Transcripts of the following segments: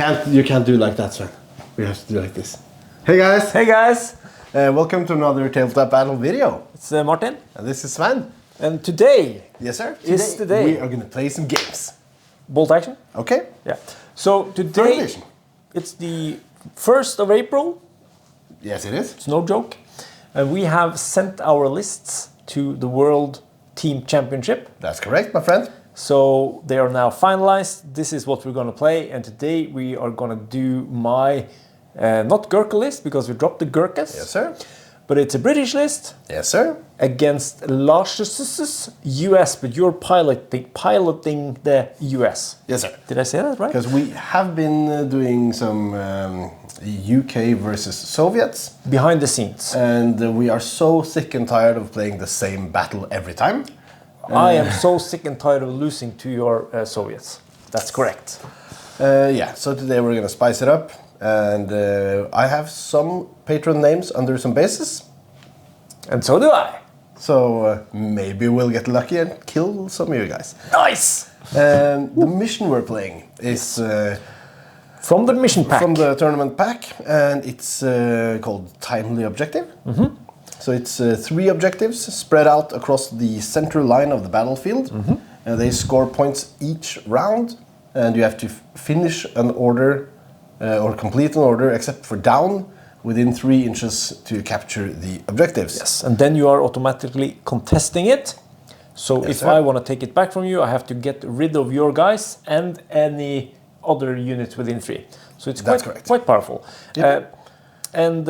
You can't do like that, Sven. We have to do like this. Hey guys! Hey guys! Welcome to another Tabletop Battle video. It's Martin. And this is Sven. And today... Yes, sir. Is the day. We are going to play some games. Bolt action? Okay. Yeah. So today, it's the 1st of April. Yes, it is. It's no joke. And we have sent our lists to the World Team Championship. That's correct, my friend. So they are now finalized. This is what we're going to play. And today we are going to do my, not Gurkha list, because we dropped the Gurkhas. Yes, sir. But it's a British list. Yes, sir. Against Lars US, but you're piloting the US. Yes, sir. Did I say that right? Because we have been doing some UK versus Soviets. Behind the scenes. And we are so sick and tired of playing the same battle every time. I am so sick and tired of losing to your Soviets. That's correct. Yeah, so today we're going to spice it up. And I have some patron names under some bases. And so do I. So maybe we'll get lucky and kill some of you guys. Nice! The mission we're playing is... from the mission pack. From the tournament pack. And it's called Timely Objective. Mm-hmm. So it's 3 objectives spread out across the center line of the battlefield. Mm-hmm. And they score points each round. And you have to finish an order or complete an order except for down within 3 inches to capture the objectives. Yes, and then you are automatically contesting it. So if I want to take it back from you, I have to get rid of your guys and any other units within 3. So it's quite powerful. Yep. And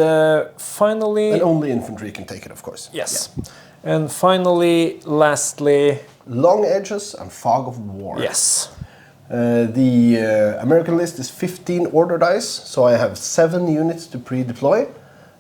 finally... And only infantry can take it, of course. Yes. Yeah. And finally, lastly... Long Edges and Fog of War. Yes. The American list is 15 order dice, so I have 7 units to pre-deploy.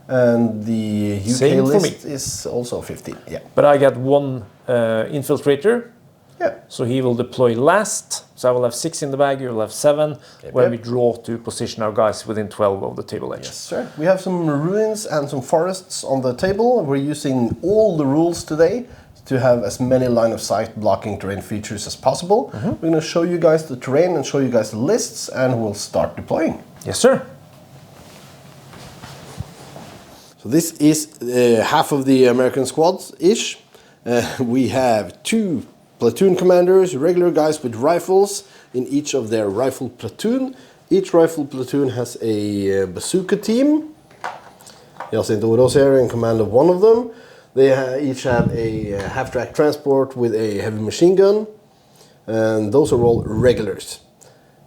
And the UK list is also 15. Yeah. But I got 1 infiltrator. Yeah. So he will deploy last. So I will have 6 in the bag, you will have 7. When we draw to position our guys within 12 of the table edge. Yes, sir. We have some ruins and some forests on the table. We're using all the rules today to have as many line of sight blocking terrain features as possible. Mm-hmm. We're going to show you guys the terrain and show you guys the lists, and we'll start deploying. Yes, sir. So this is half of the American squads-ish. We have 2 platoon commanders, regular guys with rifles in each of their rifle platoon. Each rifle platoon has a bazooka team. Yasin Doros here in command of one of them. They each have a half-track transport with a heavy machine gun, and those are all regulars.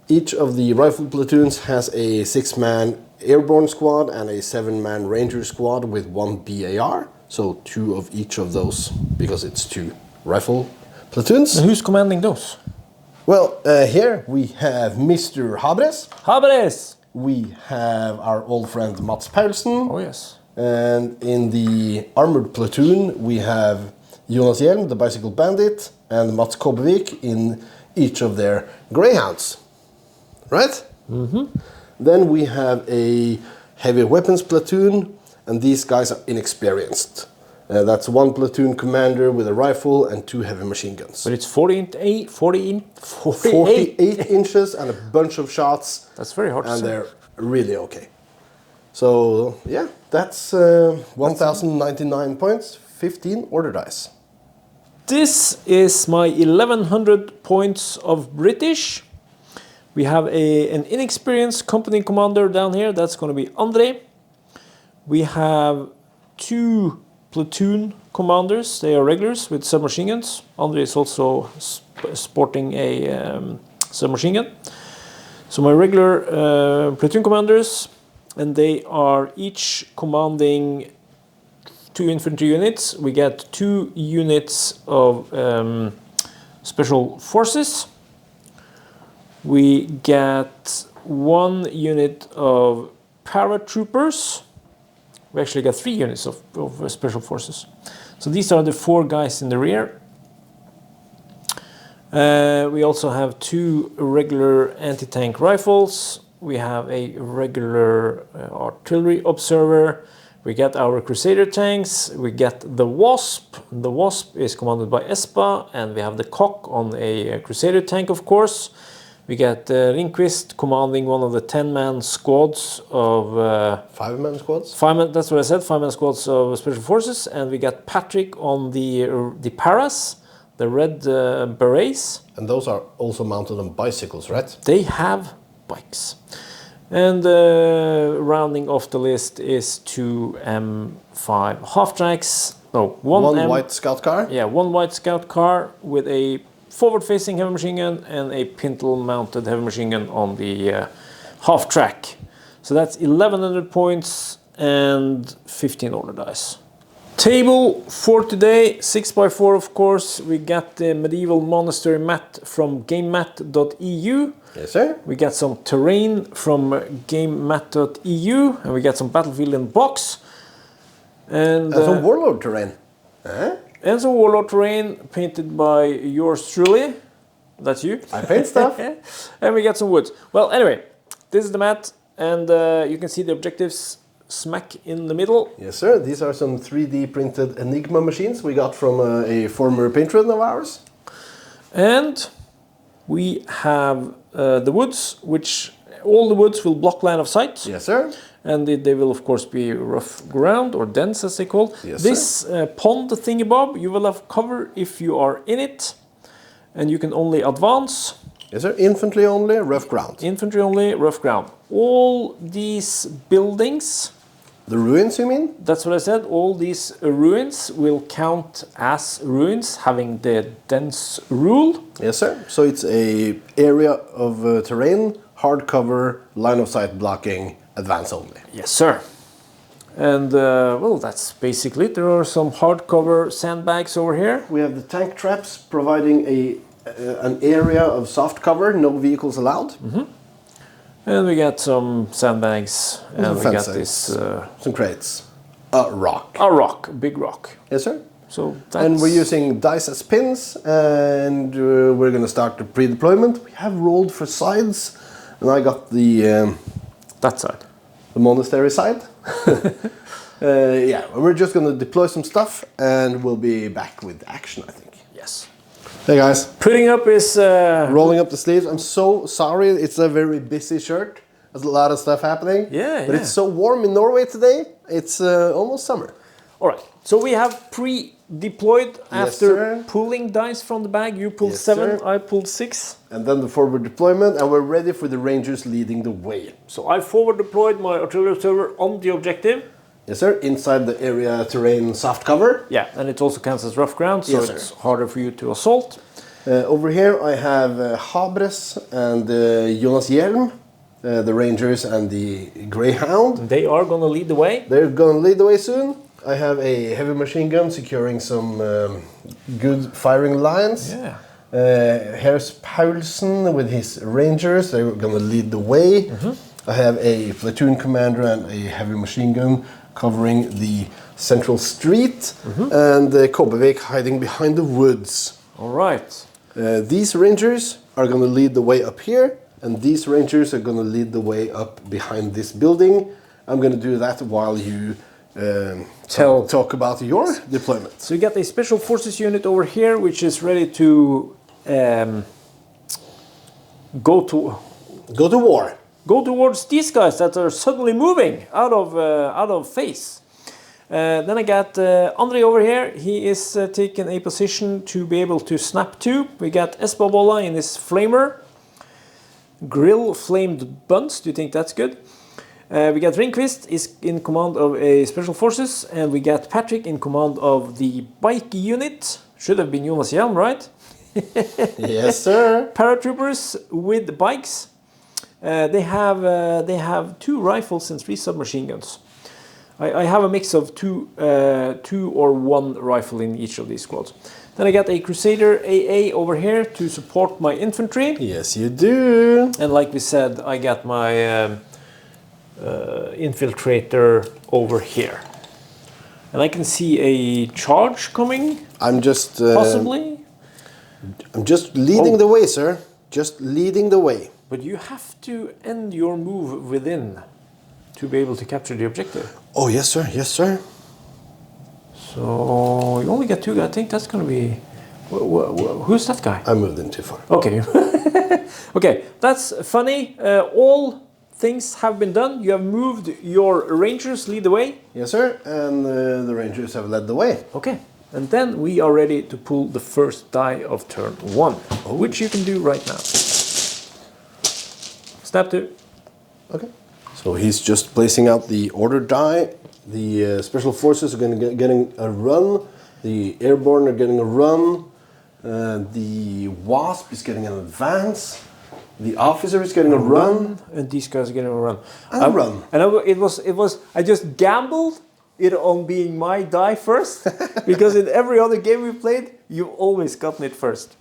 Each of the rifle platoons has a 6-man airborne squad and a 7-man ranger squad with 1 BAR, so 2 of each of those, because it's 2 rifle platoons. And who's commanding those? Well, here we have Mr. Habres. Habres! We have our old friend Mats Paulsen. Oh, yes. And in the armored platoon, we have Jonas Hjelm, the bicycle bandit, and Mats Kobbevik in each of their greyhounds. Right? Mm-hmm. Then we have a heavy weapons platoon, and these guys are inexperienced. That's 1 platoon commander with a rifle and 2 heavy machine guns. But it's 48 inches and a bunch of shots. That's very hard to say. And they're really okay. So, yeah, that's 1,099 points, 15 order dice. This is my 1,100 points of British. We have an inexperienced company commander down here. That's going to be Andre. We have 2 platoon commanders. They are regulars with submachine guns. Andre is also sporting a submachine gun. So my regular platoon commanders, and they are each commanding 2 infantry units. We get 2 units of special forces. We get 1 unit of paratroopers. We actually got 3 units of special forces. So these are the 4 guys in the rear. We also have 2 regular anti-tank rifles. We have a regular artillery observer. We get our Crusader tanks. We get the Wasp. The Wasp is commanded by Espa, and we have the Cock on a Crusader tank, of course. We got Ringqvist commanding one of the 10-man squads of... 5-man squads? That's what I said, 5-man squads of Special Forces. And we got Patrick on the Paras, the red berets. And those are also mounted on bicycles, right? They have bikes. And rounding off the list is 2 M5 half-tracks. No, one white scout car? Yeah, one white scout car with a forward-facing heavy machine gun and a pintle-mounted heavy machine gun on the half-track. So that's 1100 points and 15 order dice. Table for today, 6x4 of course. We got the medieval monastery mat from gamemat.eu. Yes, sir. We got some terrain from gamemat.eu, and we got some battlefield in box. And some warlord terrain. And some warlord terrain painted by yours truly. That's you. I paint stuff. And we got some woods. Well, anyway, this is the mat, and you can see the objectives smack in the middle. Yes, sir. These are some 3D printed Enigma machines we got from a former patron of ours. And we have the woods, which all the woods will block line of sight. Yes, sir. And they will of course be rough ground or dense as they call. Yes, this pond thingy-bob, you will have cover if you are in it, and you can only advance. Yes, sir. Infantry only, rough ground. Infantry only, rough ground. All these buildings, the ruins, you mean? that's what I said, all these ruins will count as ruins having the dense rule. Yes, sir. So it's a area of terrain, hard cover, line of sight blocking, advance only. Yes, sir. And well, that's basically it. There are some hardcover sandbags over here. We have the tank traps providing an area of soft cover, no vehicles allowed. Mm-hmm. And we got some sandbags, and we got this... some crates. A rock. A rock, a big rock. Yes, sir. So that's... And we're using dice as pins, and we're going to start the pre-deployment. We have rolled for sides, and I got the... that side. The monastery side. Yeah, we're just going to deploy some stuff, and we'll be back with action, I think. Yes. Hey guys. Putting up is... rolling up the sleeves. I'm so sorry, it's a very busy shirt. There's a lot of stuff happening. Yeah, But it's so warm in Norway today, it's almost summer. Alright, so we have pre-deployed after sir. pulling dice from the bag. You pulled Yes, 7, sir. I pulled 6. And then the forward deployment, and we're ready for the Rangers leading the way. So I forward deployed my artillery observer on the objective. Yes, sir. Inside the area terrain soft cover. Yeah, and it also counts as rough ground, so Yes, it's sir. harder for you to assault. Over here I have Habres and Jonas Hjelm, the Rangers and the Greyhound. They are going to lead the way. They're going to lead the way soon. I have a heavy machine gun securing some good firing lines. Yeah. Here's Paulsen with his Rangers. They're going to lead the way. Mm-hmm. I have a platoon commander and a heavy machine gun covering the central street, and Kobbevik hiding behind the woods. All right. These Rangers are going to lead the way up here, and these Rangers are going to lead the way up behind this building. I'm going to do that while you talk about your deployment. So you got a special forces unit over here, which is ready to go towards these guys that are suddenly moving out of phase. Then I got Andre over here. He is taking a position to be able to snap to. We got Espabola in his flamer. Grill flamed buns. Do you think that's good? We got Ringqvist is in command of a special forces, and we got Patrick in command of the bike unit. Should have been Jonas Hjelm, right? Yes, sir. Paratroopers with bikes. They have 2 rifles and 3 submachine guns. I have a mix of 2 or 1 rifle in each of these squads. Then I got a Crusader AA over here to support my infantry. Yes, you do. And like we said, I got my infiltrator over here. And I can see a charge coming. I'm just possibly. I'm just leading the way, sir. Just leading the way. But you have to end your move within to be able to capture the objective. Oh, yes, sir. Yes, sir. So you only get 2 guys. I think that's going to be Who's that guy? I moved in too far. Okay. Okay, that's funny. All things have been done. You have moved your Rangers, lead the way. Yes, sir. And the Rangers have led the way. Okay. And then we are ready to pull the first die of turn 1, which you can do right now. Snap 2. Okay. So he's just placing out the order die. The special forces are going to getting a run. The airborne are getting a run. The wasp is getting an advance. The officer is getting a run. And these guys are getting a run. And a run. And it was. I just gambled it on being my die first, because in every other game we played, you've always gotten it first.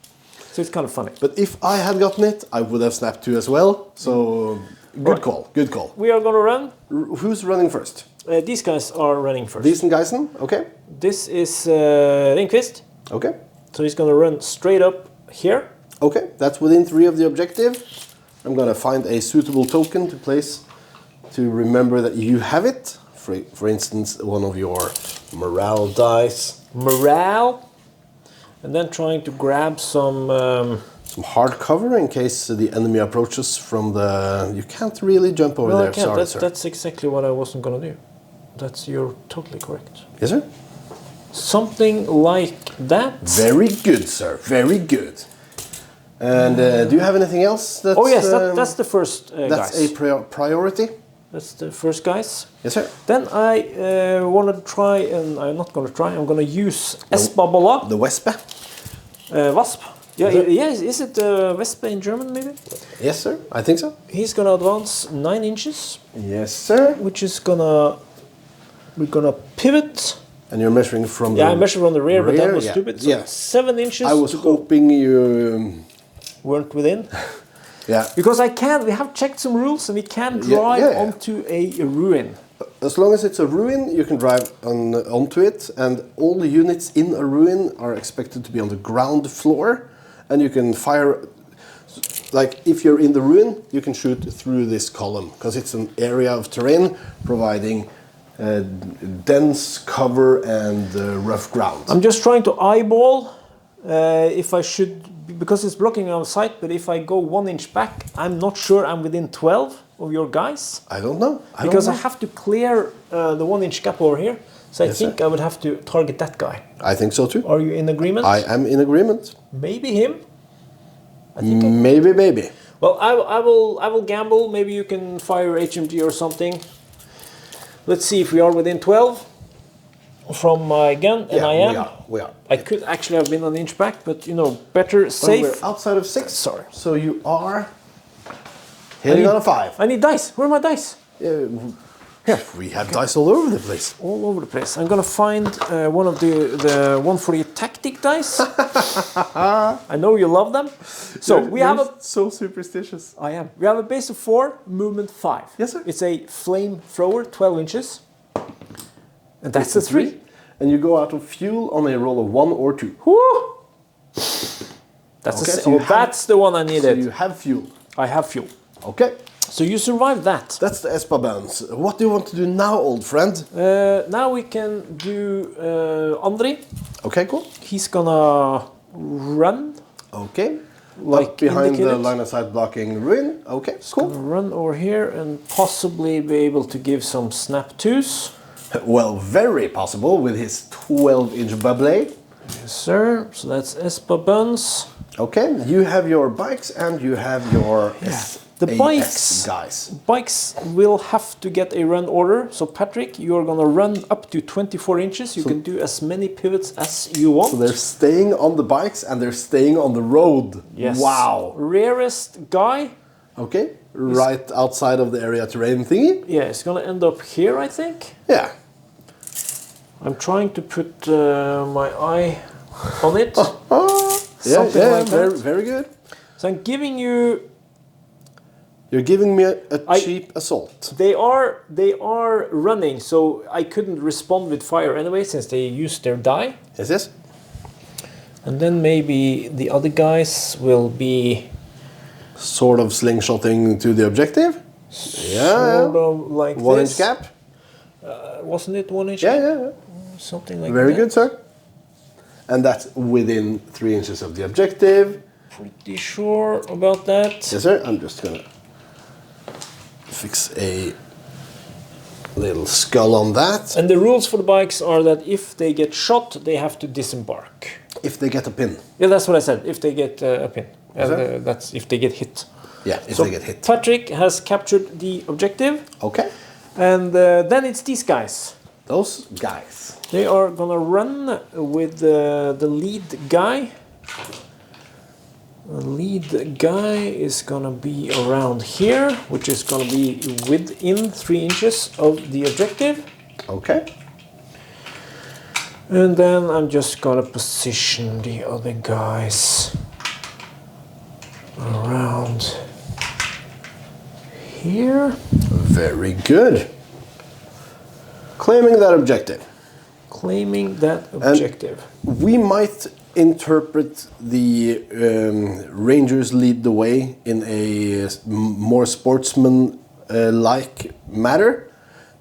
So it's kind of funny. But if I had gotten it, I would have snapped 2 as well. So good call. Good call. We are going to run. Who's running first? These guys are running first. Diesen Geisen. Okay. This is Ringqvist. Okay. So he's going to run straight up here. Okay. That's within 3 of the objective. I'm going to find a suitable token to place to remember that you have it. For instance, one of your morale dice. Morale. And then trying to grab some hard cover in case the enemy approaches from the... You can't really jump over there, I can't. sorry, sir. That's exactly what I wasn't going to do. You're totally correct. Yes, sir? Something like that. Very good, sir. Very good. And do you have anything else? That's, oh yes, that's the first guys. That's a priority. That's the first guys. Yes, sir. Then I want to try, and I'm not going to try, I'm going to use Esbabala. The Wespe. Wasp. Yeah, is it Wespe in German maybe? Yes, sir. I think so. He's going to advance 9 inches. Yes, sir. Which is we're going to pivot. And you're measuring from the... Yeah, I measured from the rear, but that was stupid. So yeah. 7 inches. I was hoping you... weren't within. Yeah. Because we have checked some rules and we can drive onto a ruin. As long as it's a ruin, you can drive onto it, and all the units in a ruin are expected to be on the ground floor, and you can fire... Like, if you're in the ruin, you can shoot through this column, because it's an area of terrain providing dense cover and rough ground. I'm just trying to eyeball if I should... Because it's blocking on sight, but if I go 1 inch back, I'm not sure I'm within 12 of your guys. I don't know. I have to clear the 1 inch gap over here. So I think I would have to target that guy. I think so too. Are you in agreement? I am in agreement. Maybe him. Maybe. Well, I will gamble. Maybe you can fire HMG or something. Let's see if we are within 12. From my gun, and I am. We are. I could actually have been an inch back, but better safe. We're outside of 6. Sorry. So you are hitting on a 5. I need dice. Where are my dice? Here. We have dice all over the place. All over the place. I'm gonna find one of the one for the tactic dice. I know you love them. So we have so superstitious. I am. We have a base of 4, movement 5. Yes, sir. It's a flame thrower, 12 inches. And that's a 3. And you go out of fuel on a roll of 1 or 2. Woo! That's that's the one I needed. So you have fuel. I have fuel. Okay. So you survived that. That's the Espa bands. What do you want to do now, old friend? Now we can do Andrei. Okay, cool. He's gonna run. Okay. Like up behind indicated. the line of sight blocking ruin. Okay, cool. Run over here and possibly be able to give some snap 2s. Well, very possible with his 12-inch bubble. Yes, sir. So that's Espa Buns. Okay, you have your bikes and you have your The bikes, guys. Bikes will have to get a run order. So Patrick, you're gonna run up to 24 inches. You can do as many pivots as you want. So they're staying on the bikes and they're staying on the road. Yes. Wow. Rarest guy. Okay, right outside of the area terrain thingy. Yeah, it's gonna end up here, I think. Yeah. I'm trying to put my eye on it. Something like that. Very good. So I'm giving you... You're giving me a cheap assault. They are running, so I couldn't respond with fire anyway since they used their die. Yes. And then maybe the other guys will be... Sort of slingshotting to the objective. Sort of like 1 this. inch gap. Wasn't it 1 inch? Yeah. Something like that. Very good, sir. And that's within 3 inches of the objective. Pretty sure about that. Yes, sir. I'm just gonna fix a little skull on that. And the rules for the bikes are that if they get shot, they have to disembark. If they get a pin. Yeah, that's what I said. If they get a pin. Yes, And that's if they get hit. Yeah, if So they get hit. Patrick has captured the objective. Okay. And then it's these guys. Those guys. They are gonna run with the lead guy. The lead guy is gonna be around here, which is gonna be within 3 inches of the objective. Okay. And then I'm just gonna position the other guys around here. Very good. Claiming that objective. Claiming that objective. We might interpret the Rangers lead the way in a more sportsman-like matter,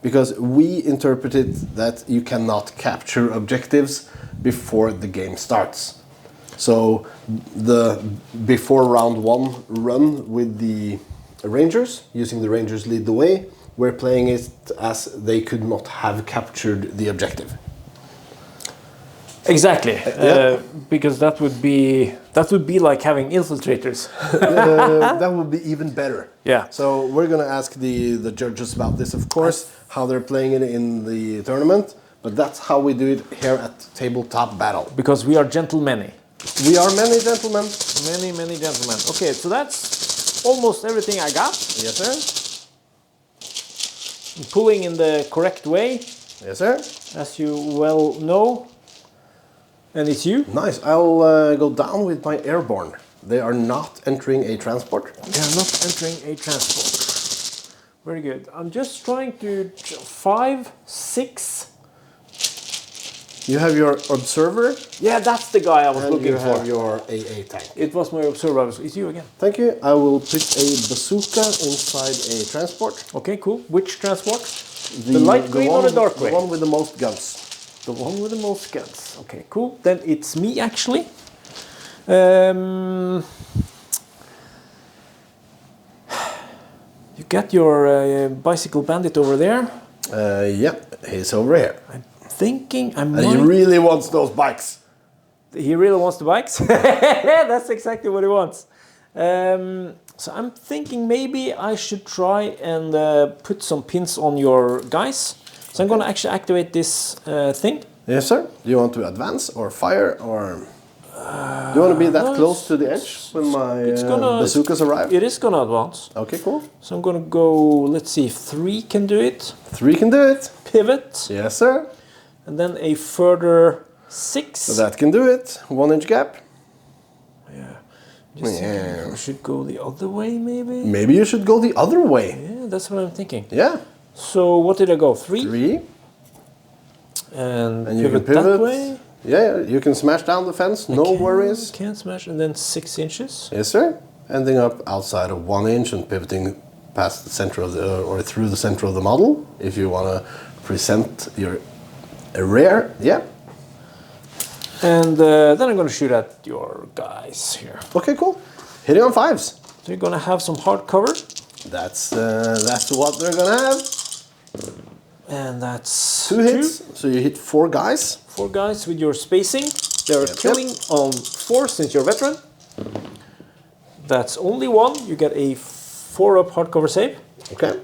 because we interpreted that you cannot capture objectives before the game starts. So the before round 1 run with the Rangers, using the Rangers lead the way, we're playing it as they could not have captured the objective. Exactly, because that would be like having infiltrators. That would be even better. Yeah. So we're gonna ask the judges about this, of course, how they're playing it in the tournament. But that's how we do it here at Tabletop Battle. Because we are gentlemen. We are many gentlemen. Many gentlemen. Okay, so that's almost everything I got. Yes, sir. I'm pulling in the correct way, Yes, sir. as you well know. And it's you. Nice. I'll go down with my airborne. They are not entering a transport. They are not entering a transport. Very good. I'm just trying to 5, 6. You have your observer. Yeah, that's the guy I was And looking you have for. your AA tank. It was my observer. It's you again. Thank you. I will put a bazooka inside a transport. Okay, cool. Which transport? The light green or the dark The gray? one with the most guns. The one with the most guns. Okay, cool. Then it's me actually. You got your bicycle bandit over there. Yeah, he's over here. I'm thinking I And might. he really wants those bikes. He really wants the bikes. That's exactly what he wants. So I'm thinking maybe I should try and put some pins on your guys. So I'm going to actually activate this thing. Yes, sir. Do you want to advance or fire or... do you want to be that close to the edge when my bazookas arrive? It is going to advance. Okay, cool. So I'm going to go, let's see, 3 can do it. 3 can do it. Pivot. Yes, sir. And then a further 6. So that can do it. 1 inch gap. Yeah. Just thinking we should go the other way, maybe? Maybe you should go the other way. Yeah, that's what I'm thinking. Yeah. So what did I go? 3? 3. And You can pivot that pivot. way. Yeah, you can smash down the fence. No worries. Can't smash. And then 6 inches. Yes, sir. Ending up outside of 1 inch and pivoting past the center of the, or through the center of the model. If you want to present your rear, yeah. And then I'm going to shoot at your guys here. Okay, cool. Hitting on 5s. So you're going to have some hard cover. That's what they're gonna have. And that's 2 hits. So you hit 4 guys. 4 guys with your spacing. They're killing on 4 since you're a veteran. That's only 1. You get a 4-up hardcover save. Okay.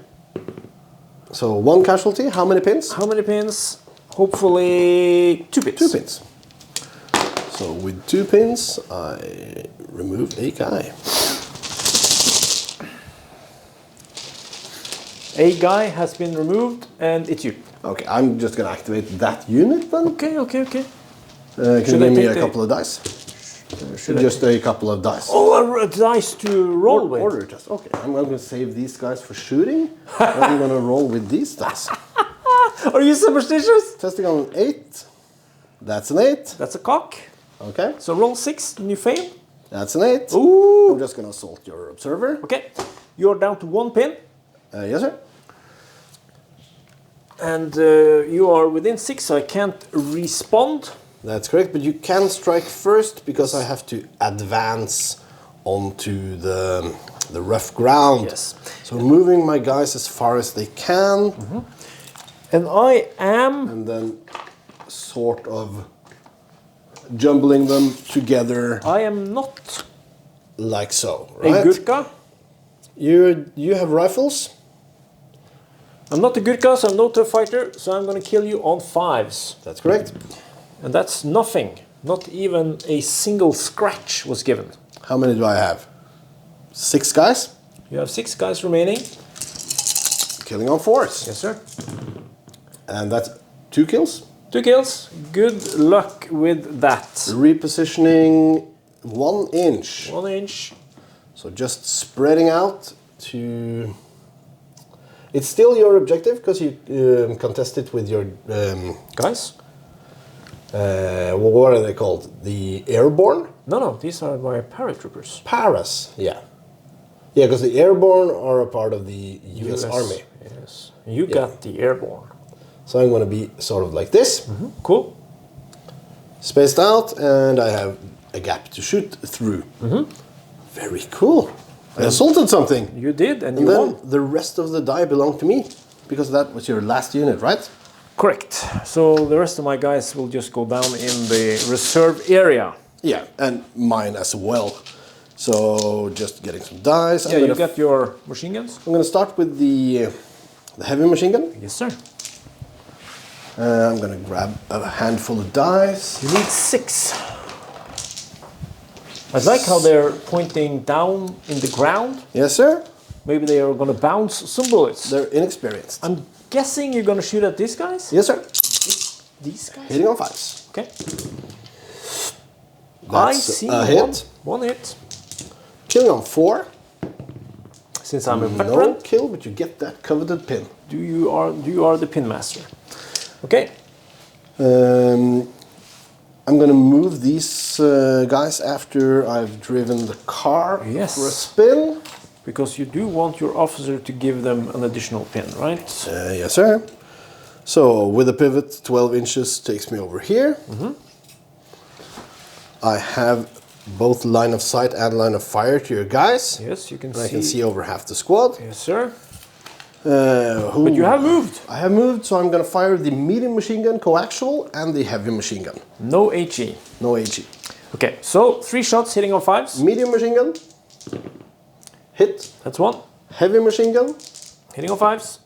So 1 casualty. How many pins? How many pins? Hopefully 2 pins. 2 pins. So with 2 pins, I remove a guy. A guy has been removed, and it's you. Okay, I'm just gonna activate that unit then. Okay. Can Should you I give me take a the- couple of dice? Should I Just a couple of dice. Oh, a dice to roll with. Order just. Okay, I'm gonna save these guys for shooting. I'm gonna roll with these dice. Are you superstitious? Testing on an 8. That's an 8. That's a cock. Okay, So roll 6 and you fail. that's an 8. Ooh. I'm just gonna assault your observer. Okay. You're down to 1 pin. Yes, sir. And you are within 6, so I can't respond. That's correct, but you can strike first because I have to advance onto the rough ground. Yes. So moving my guys as far as they can. And I am... And then sort of jumbling them together I am not like so, a right? Gurkha. You have rifles? I'm not a Gurkha, so I'm not a fighter, so I'm going to kill you on 5s. That's correct. And that's nothing. Not even a single scratch was given. How many do I have? 6 guys? You have 6 guys remaining. Killing on 4s. Yes, sir. And that's 2 kills. 2 kills. Good luck with that. Repositioning 1 inch. 1 inch. So just spreading out to... It's still your objective because you contest it with your... Guys? what are they called? The airborne? No, these are my paratroopers. Paras, yeah. Yeah, because the airborne are a part of the US Army. Yes. You got the airborne. So I'm going to be sort of like this. Cool. Spaced out, and I have a gap to shoot through. Very cool. I assaulted something. You did, and you then won. the rest of the die belonged to me. Because that was your last unit, right? Correct. So the rest of my guys will just go down in the reserve area. Yeah, and mine as well. So just getting some dice. Yeah, you got your machine guns? I'm going to start with the heavy machine gun. Yes, sir. I'm going to grab a handful of dice. You need 6. I like how they're pointing down in the ground. Yes, sir. Maybe they are going to bounce some bullets. They're inexperienced. I'm guessing you're going to shoot at these guys? Yes, sir. These guys? Hitting on 5s. Okay. That's I see a hit. One hit. Killing on 4. Since I'm a No veteran, kill, but you get that coveted pin. you are the pin master. Okay. I'm going to move these guys after I've driven the car for a spin. Because you do want your officer to give them an additional pin, right? Yes, sir. So with a pivot, 12 inches takes me over here. I have both line of sight and line of fire to your guys. Yes, you can see. I can see over half the squad. Yes, sir. But you have moved. I have moved, so I'm going to fire the medium machine gun coaxial and the heavy machine gun. No HE. No HE. Okay, so 3 shots hitting on 5s. Medium machine gun. Hit. That's 1. Heavy machine gun. Hitting on 5s.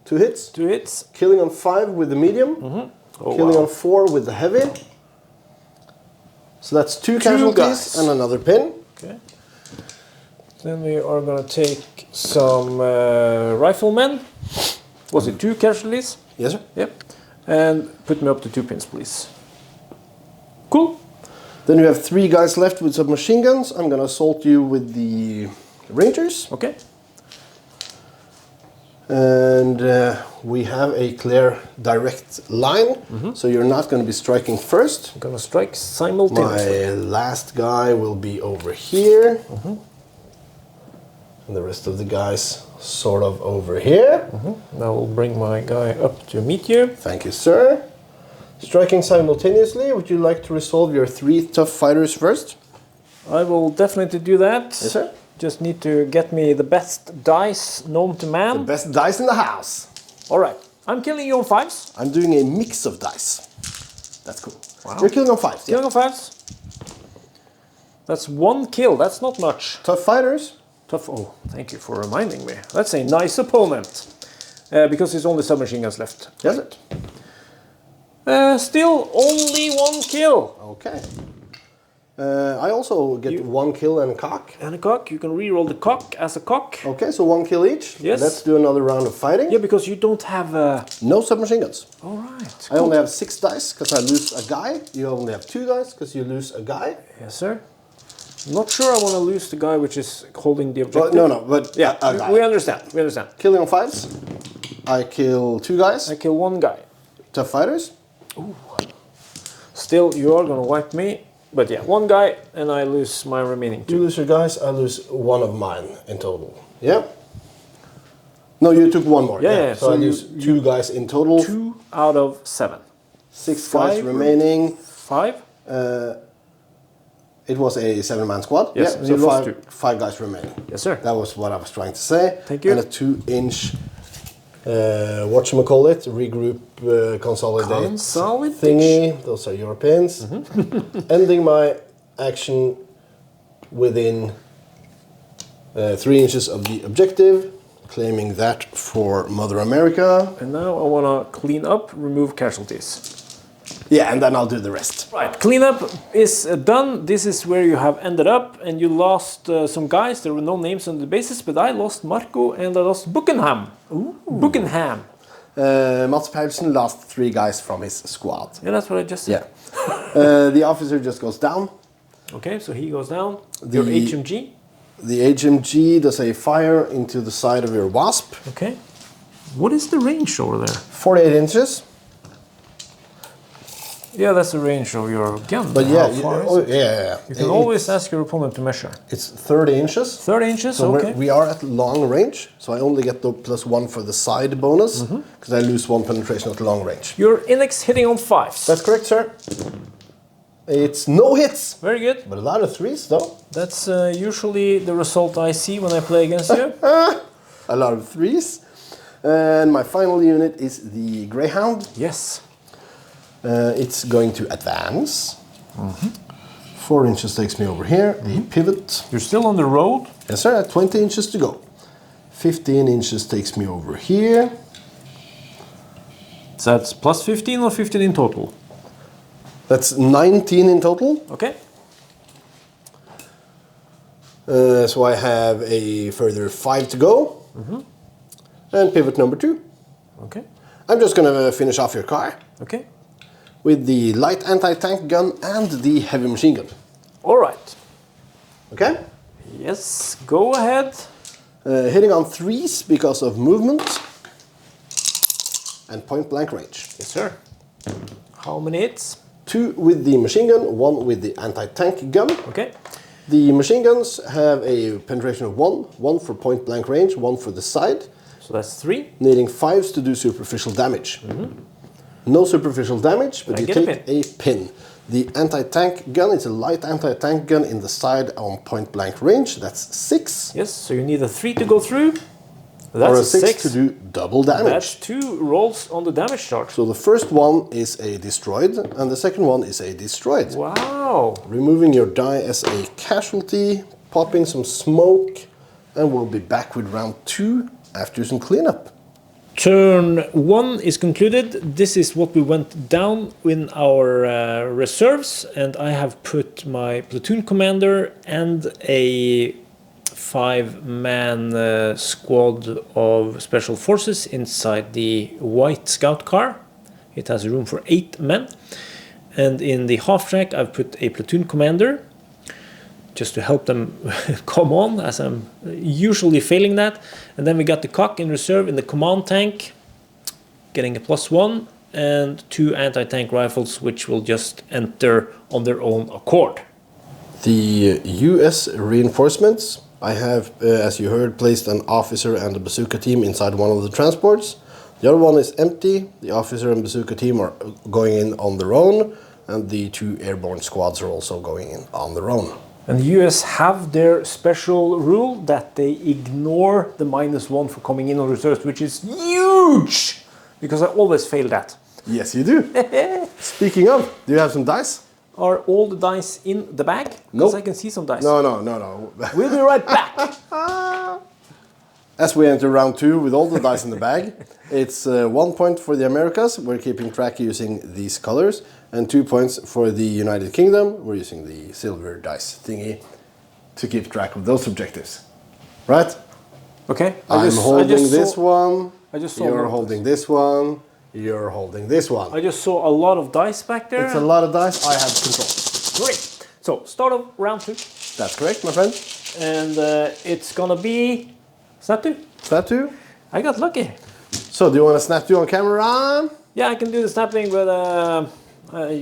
2 hits. 2 hits. Killing on 5 with the medium. Killing on 4 with the heavy. So that's 2 casualties guys. and another pin. Okay. Then we are going to take some riflemen. Was it 2 casualties? Yes, sir. Yep. And put me up to 2 pins, please. Cool. Then you have 3 guys left with submachine guns. I'm going to assault you with the Rangers. Okay. And we have a clear direct line, so you're not going to be striking first. I'm going to strike simultaneously. My last guy will be over here. And the rest of the guys sort of over here. I will bring my guy up to meet you. Thank you, sir. Striking simultaneously, would you like to resolve your 3 tough fighters first? I will definitely do that. Yes, sir. Just need to get me the best dice known to man. The best dice in the house. Alright, I'm killing you on 5s. I'm doing a mix of dice. That's cool. Wow. You're killing on 5s. Killing on 5s. That's 1 kill, that's not much. Tough fighters. Tough. Oh, thank you for reminding me. That's a nice opponent. Because it's only submachine guns left. Yes, it. Still only 1 kill. Okay. I also get 1 kill and a cock. And a cock. You can reroll the cock as a cock. Okay, so 1 kill each. Yes. Let's do another round of fighting. Yeah, because you don't have... No submachine guns. Alright. I only have 6 dice because I lose a guy. You only have 2 dice because you lose a guy. Yes, sir. I'm not sure I want to lose the guy which is holding the objective. But yeah, a guy. we understand. We understand. Killing on 5s. I kill 2 guys. I kill 1 guy. Tough fighters. Ooh. Still, you are going to wipe me. But yeah, 1 guy, and I lose my remaining 2. You lose your guys, I lose 1 of mine in total. Yeah? No, you took 1 more. Yeah. So I lose 2 guys in total. 2 out of 7. 6 guys remaining. 5. It was a 7-man squad. Yes, yeah, and so you lost 2. 5 guys remaining. Yes, sir. That was what I was trying to say. Thank you. And a 2-inch, whatchamacallit, regroup, consolidate thingy. Those are your pins. Ending my action within 3 inches of the objective, claiming that for Mother America. And now I want to clean up, remove casualties. Yeah, and then I'll do the rest. Right, cleanup is done. This is where you have ended up, and you lost some guys. There were no names on the basis, but I lost Marco and I lost Buckenham. Buckenham. Mats Paulsen lost 3 guys from his squad. Yeah, that's what I just said. Yeah. The officer just goes down. Okay, so he goes down. Your HMG. The HMG does a fire into the side of your Wasp. Okay. What is the range over there? 48 inches. Yeah, that's the range of your gun. But How yeah, far is it? yeah. You can always ask your opponent to measure. It's 30 inches. 30 inches, So okay. we are at long range, so I only get the +1 for the side bonus, because I lose 1 penetration at long range. Your index hitting on 5s. That's correct, sir. It's no hits, Very good. but a lot of 3s, though. That's usually the result I see when I play against you. A lot of 3s. And my final unit is the Greyhound. Yes. It's going to advance. 4 inches takes me over here. A pivot. You're still on the road. Yes, sir. 20 inches to go. 15 inches takes me over here. So that's plus 15 or 15 in total? That's 19 in total. Okay. So I have a further 5 to go. And pivot number 2. Okay. I'm just going to finish off your car Okay. with the light anti-tank gun and the heavy machine gun. All right. Okay? Yes, go ahead. Hitting on 3s because of movement and point blank range. Yes, sir. How many hits? 2 with the machine gun, 1 with the anti-tank gun. Okay. The machine guns have a penetration of 1, 1 for point blank range, 1 for the side, So that's 3. needing 5s to do superficial damage. No superficial damage, but I you get a take a pin. The anti-tank gun is a light anti-tank gun in the side on point blank range. That's 6. Yes, so you need a 3 to go through. Or That's a a 6 to do double damage. That's 2 rolls on the damage chart. So the first one is a destroyed, and the second one is a destroyed. Wow. Removing your die as a casualty, popping some smoke, and we'll be back with round 2 after some cleanup. Turn 1 is concluded. This is what we went down in our reserves, and I have put my platoon commander and a 5-man squad of special forces inside the white scout car. It has room for 8 men. And in the half track I've put a platoon commander just to help them come on, as I'm usually failing that. And then we got the cock in reserve in the command tank, getting a +1, and 2 anti-tank rifles which will just enter on their own accord. The US reinforcements, I have, as you heard, placed an officer and a bazooka team inside one of the transports. The other one is empty. The officer and bazooka team are going in on their own, and the 2 airborne squads are also going in on their own. And the US have their special rule that they ignore the -1 for coming in on reserves, which is huge! Because I always fail that. Yes, you do. Speaking of, do you have some dice? Are all the dice in the bag? Because Nope. I can see some dice. No. We'll be right back. As we enter round 2 with all the dice in the bag, it's 1 point for the Americas. We're keeping track using these colors. And 2 points for the United Kingdom. We're using the silver dice thingy to keep track of those objectives. Right? Okay. I'm holding this one. I just saw You're one. holding this one. You're holding this one. I just saw a lot of dice back there. It's a lot of dice. I have control. Great. So start of round 2. That's correct, my friend. And it's gonna be snap 2. Snap 2. I got lucky. So, do you want to snap 2 on camera? Yeah, I can do the snapping, but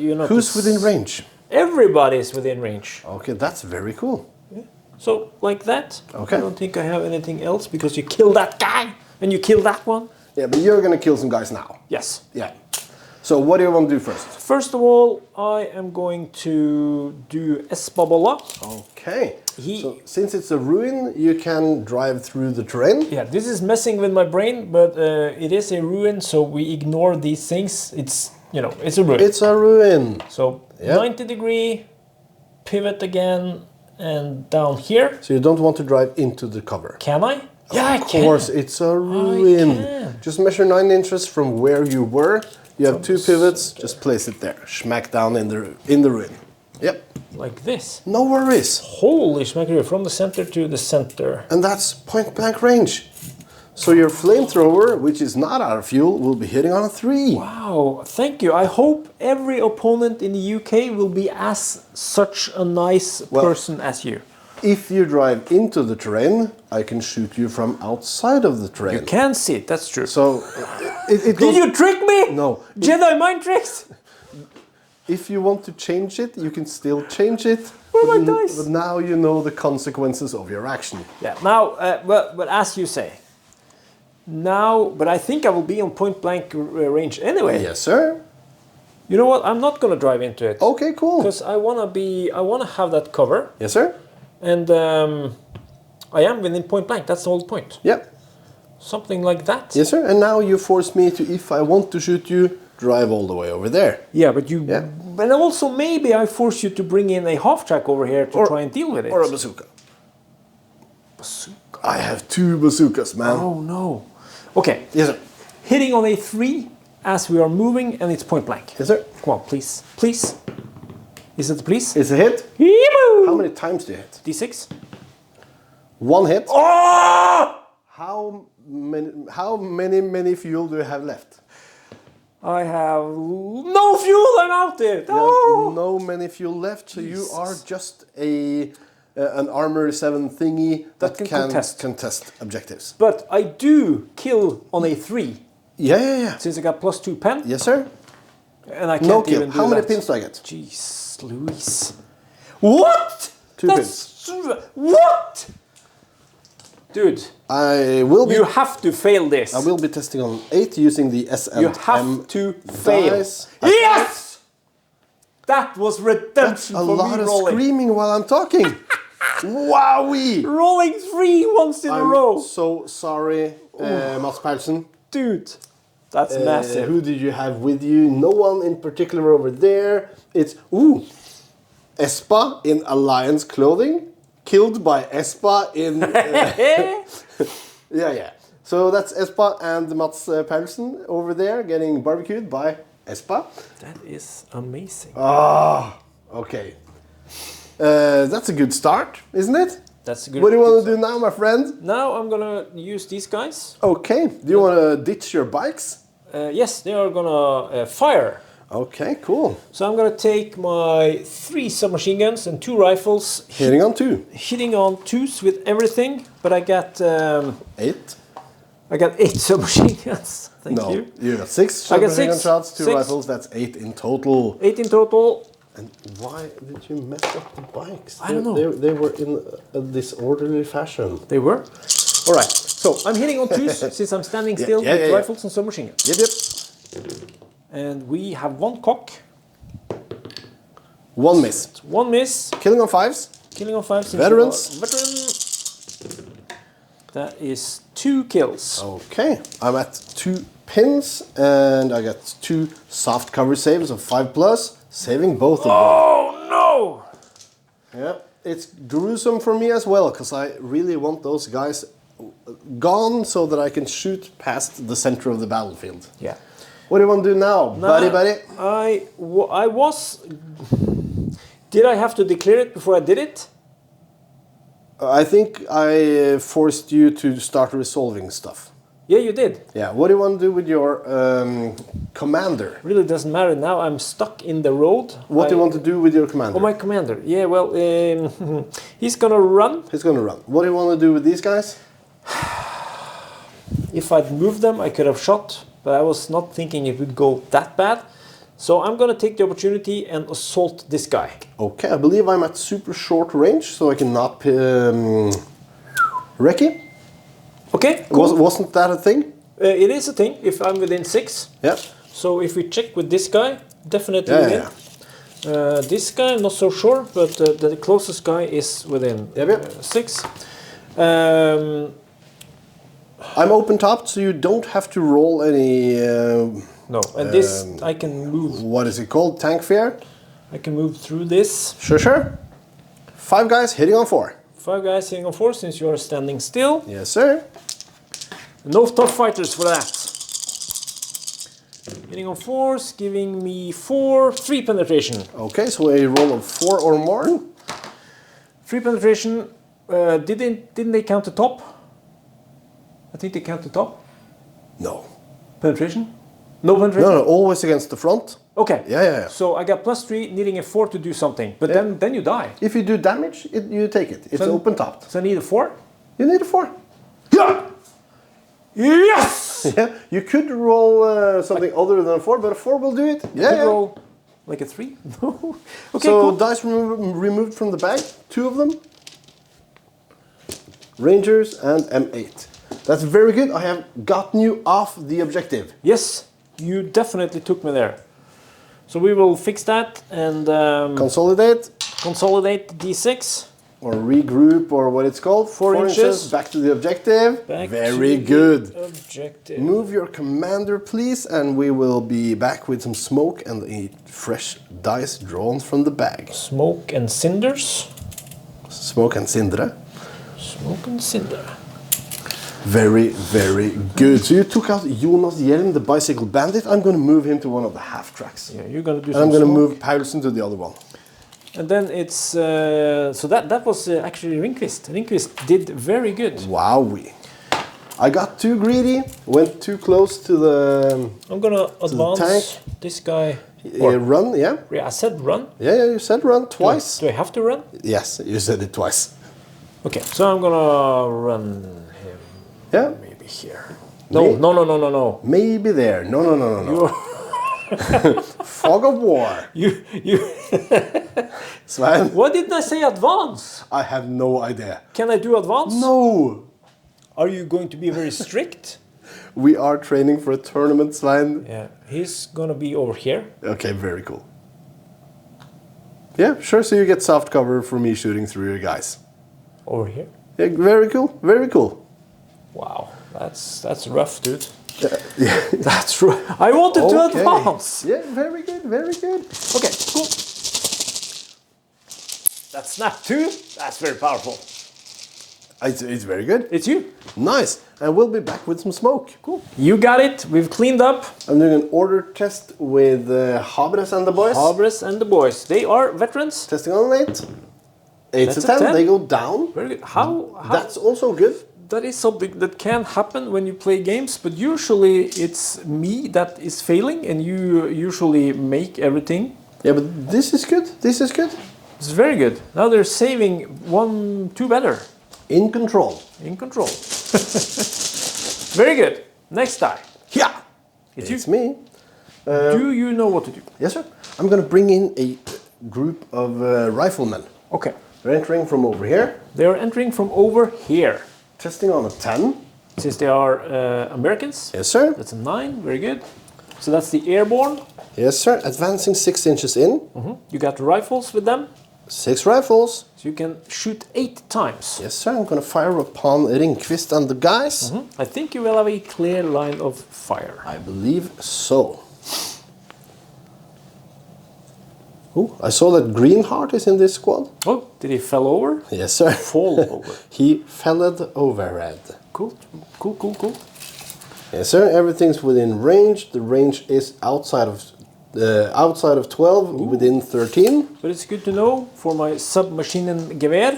you know. Who's within range? Everybody's within range. Okay, that's very cool. So like that. Okay. I don't think I have anything else because you killed that guy and you killed that one. Yeah, but you're gonna kill some guys now. Yes. Yeah. So what do you want to do first? First of all, I am going to do Espabola. Okay. So since it's a ruin, you can drive through the terrain. Yeah, this is messing with my brain, but it is a ruin, so we ignore these things. It's, you know, it's a ruin. It's a ruin. So 90 degree, pivot again, and down here. So you don't want to drive into the cover. Can I? Yeah, I can. Of course, it's a ruin. I can. Just measure 9 inches from where you were. You have 2 pivots, just place it there. Smack down in the ruin. Yep. Like this. No worries. Holy smackeroo, from the center to the center. And that's point blank range. So your flamethrower, which is not out of fuel, will be hitting on a 3. Wow, thank you. I hope every opponent in the UK will be as such a nice person as you. If you drive into the terrain, I can shoot you from outside of the terrain. You can see it, that's true. So, Did you trick me? No. Jedi mind tricks? If you want to change it, you can still change it. Where are my dice? But now you know the consequences of your action. Yeah, now, but as you say, now, but I think I will be on point blank range anyway. Yes, sir. You know what? I'm not gonna drive into it. Okay, cool. Because I wanna have that cover. Yes, sir. And I am within point blank. That's the whole point. Yep. Something like that. Yes, sir. And now you force me to, if I want to shoot you, drive all the way over there. Yeah, but you. Yeah. And also maybe I force you to bring in a half track over here to try and deal with it. Or a bazooka. Bazooka. I have 2 bazookas, man. Oh no. Okay. Yes, sir. Hitting on a 3 as we are moving, and it's point blank. Yes, sir. Come on, please, please. Is it please? It's a hit. Yee-boo! How many times do you hit? D6. 1 hit. Oh! How many fuel do you have left? I have no fuel. I'm out there. You have no many fuel left, so you are just an armor 7 thingy that can contest objectives. But I do kill on a 3. Yeah. Since I got +2 pen. Yes, sir. And I can't No kill. even do How many that. pins do I get? Jeez, Louise. What? 2 pins. What? Dude, I will be. you have to fail this. I will be testing on 8 using the S and You M have to fail. dice. Yes! That was redemption A for lot me of rolling. screaming while I'm talking. Wowee! Rolling 3 once in a row. I'm so sorry, Mats Persson. Dude, that's massive. Who did you have with you? No one in particular over there. It's Espa in Alliance clothing, killed by Espa in. Yeah. So that's Espa and Mats Persson over there getting barbecued by Espa. That is amazing. Okay. That's a good start, isn't it? That's a good. What do you want to do now, my friend? Now I'm gonna use these guys. Okay. Do you want to ditch your bikes? Yes, they are gonna fire. Okay, cool. So I'm gonna take my 3 submachine guns and 2 rifles. Hitting on 2. Hitting on 2s with everything, but I got 8. I got 8 submachine guns. Thank you. You got 6 I got submachine gun 6, shots, 2 6. rifles. That's 8 in total. 8 in total. And why did you mess up the bikes? I don't know. They were in a disorderly fashion. They were. All right. So I'm hitting on 2s since I'm standing still with rifles and submachine guns. Yep. And we have 1 cock. 1 miss. 1 miss. Killing on 5s. Killing on 5s. Veterans. Veteran. That is 2 kills. Okay. I'm at 2 pins and I got 2 soft cover saves of 5+, saving both of them. Oh no! Yeah, it's gruesome for me as well because I really want those guys gone so that I can shoot past the center of the battlefield. Yeah. What do you want to do now, buddy? I was. Did I have to declare it before I did it? I think I forced you to start resolving stuff. Yeah, you did. Yeah. What do you want to do with your commander? Really doesn't matter now. I'm stuck in the road. What do you want to do with your commander? Oh, my commander. Yeah, well, he's gonna run. He's gonna run. What do you want to do with these guys? If I'd moved them, I could have shot, but I was not thinking it would go that bad. So I'm gonna take the opportunity and assault this guy. Okay, I believe I'm at super short range, so I cannot recce. Okay, cool. Wasn't that a thing? It is a thing if I'm within 6. Yeah. So if we check with this guy, definitely Yeah, within. yeah. This guy, I'm not so sure, but the closest guy is within Yep, yep. 6. I'm open topped, so you don't have to roll any. No, and this I can move. What is it called? Tank fear? I can move through this. Sure, sure. 5 guys hitting on 4. 5 guys hitting on 4 since you are standing still. Yes, sir. No tough fighters for that. Hitting on 4s, giving me 3 penetration. Okay, so a roll of 4 or more. 3 penetration. Didn't they count the top? I think they count the top. No. Penetration? No penetration? No, always against the front. Okay. Yeah. So I got +3, needing a 4 to do something. But then you die. If you do damage, you take it. It's open topped. So I need a 4? You need a 4. Yeah! Yes! Yeah, you could roll something other than a 4, but a 4 will do it. Yeah, Could roll like a 3? No. Okay, so cool. dice removed from the bag, 2 of them. Rangers and M8. That's very good. I have gotten you off the objective. Yes, you definitely took me there. So we will fix that and Consolidate consolidate D6. or regroup or what it's called. 4 inches. Back to the objective. Back Very to good. the objective. Move your commander, please, and we will be back with some smoke and a fresh dice drawn from the bag. Smoke and cinders. Smoke and Sindre. Smoke and cinder. Very, very good. So you took out Jonas Hjelm, the bicycle bandit. I'm going to move him to one of the half tracks. Yeah, you're gonna do And some I'm going to smoke. move Paulsen to the other one. And then it's so that was actually Ringqvist. Ringqvist did very good. Wowee. I got too greedy, went too close to the I'm gonna advance tank. this guy. run, yeah? Yeah, I said run. Yeah, you said run twice. Do I have to run? Yes, you said it twice. Okay, so I'm gonna run him Yeah? maybe here. No. Maybe there. No. Fog of war. You. Sven, Why didn't I say advance? I have no idea. Can I do advance? No! Are you going to be very strict? We are training for a tournament, Svein. Yeah, he's gonna be over here. Okay, very cool. Yeah, sure, so you get soft cover for me shooting through your guys. Over here. Yeah, very cool, very cool. Wow, that's rough, dude. Yeah. That's rough. I wanted to Okay. advance. Yeah, very good, very good. Okay, cool. That's snap 2. That's very powerful. It's very good. It's you. Nice. And we'll be back with some smoke. Cool. You got it. We've cleaned up. I'm doing an order test with Habres and the boys. Habres and the boys. They are veterans. Testing on an 8. 8 That's to a 10, 10. they go down. Very good. How That's also good. that is something that can happen when you play games, but usually it's me that is failing and you usually make everything. Yeah, but this is good. This is good. It's very good. Now they're saving 1-2 better. In control. In control. Very good. Next die. Yeah. It's me. Do you know what to do? Yes, sir. I'm going to bring in a group of riflemen. Okay. They're entering from over here. They are entering from over here. Testing on a 10. Since they are Americans. Yes, sir. That's a 9. Very good. So that's the airborne. Yes, sir. Advancing 6 inches in. You got rifles with them. 6 rifles. So you can shoot 8 times. Yes, sir. I'm going to fire upon Ringqvist and the guys. I think you will have a clear line of fire. I believe so. Oh, I saw that Greenheart is in this squad. Oh, did he fell over? Yes, sir. Fall over. He felled overhead. Cool. Yes, sir. Everything's within range. The range is outside of 12, within 13. But it's good to know for my submachine gewehr.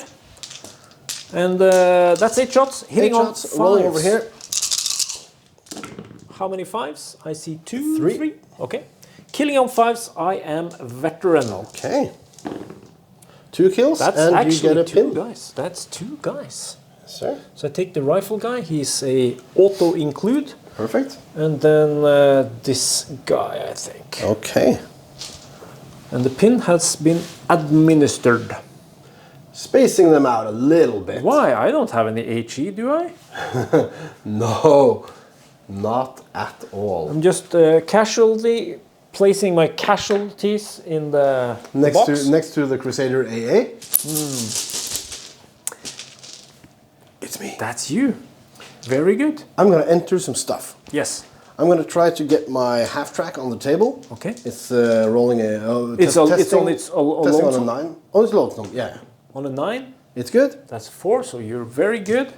And that's 8 shots. Hitting 8 on shots, 5s. rolling over here. How many 5s? I see 2, 3. 3. Okay. Killing on 5s, I am veteran. Okay. 2 kills, That's and you actually get a 2 pin. guys. That's 2 guys. Yes, sir. So I take the rifle guy. He's a auto include. Perfect. And then this guy, I think. Okay. And the pin has been administered. Spacing them out a little bit. Why? I don't have any HE, do I? No. Not at all. I'm just casually placing my casualties in the box. Next to the Crusader AA. It's me. That's you. Very good. I'm gonna enter some stuff. Yes. I'm gonna try to get my half track on the table. Okay. It's rolling a. Testing on a 9. Oh, it's lonesome. Yeah. On a 9. It's good. That's 4. So you're very good.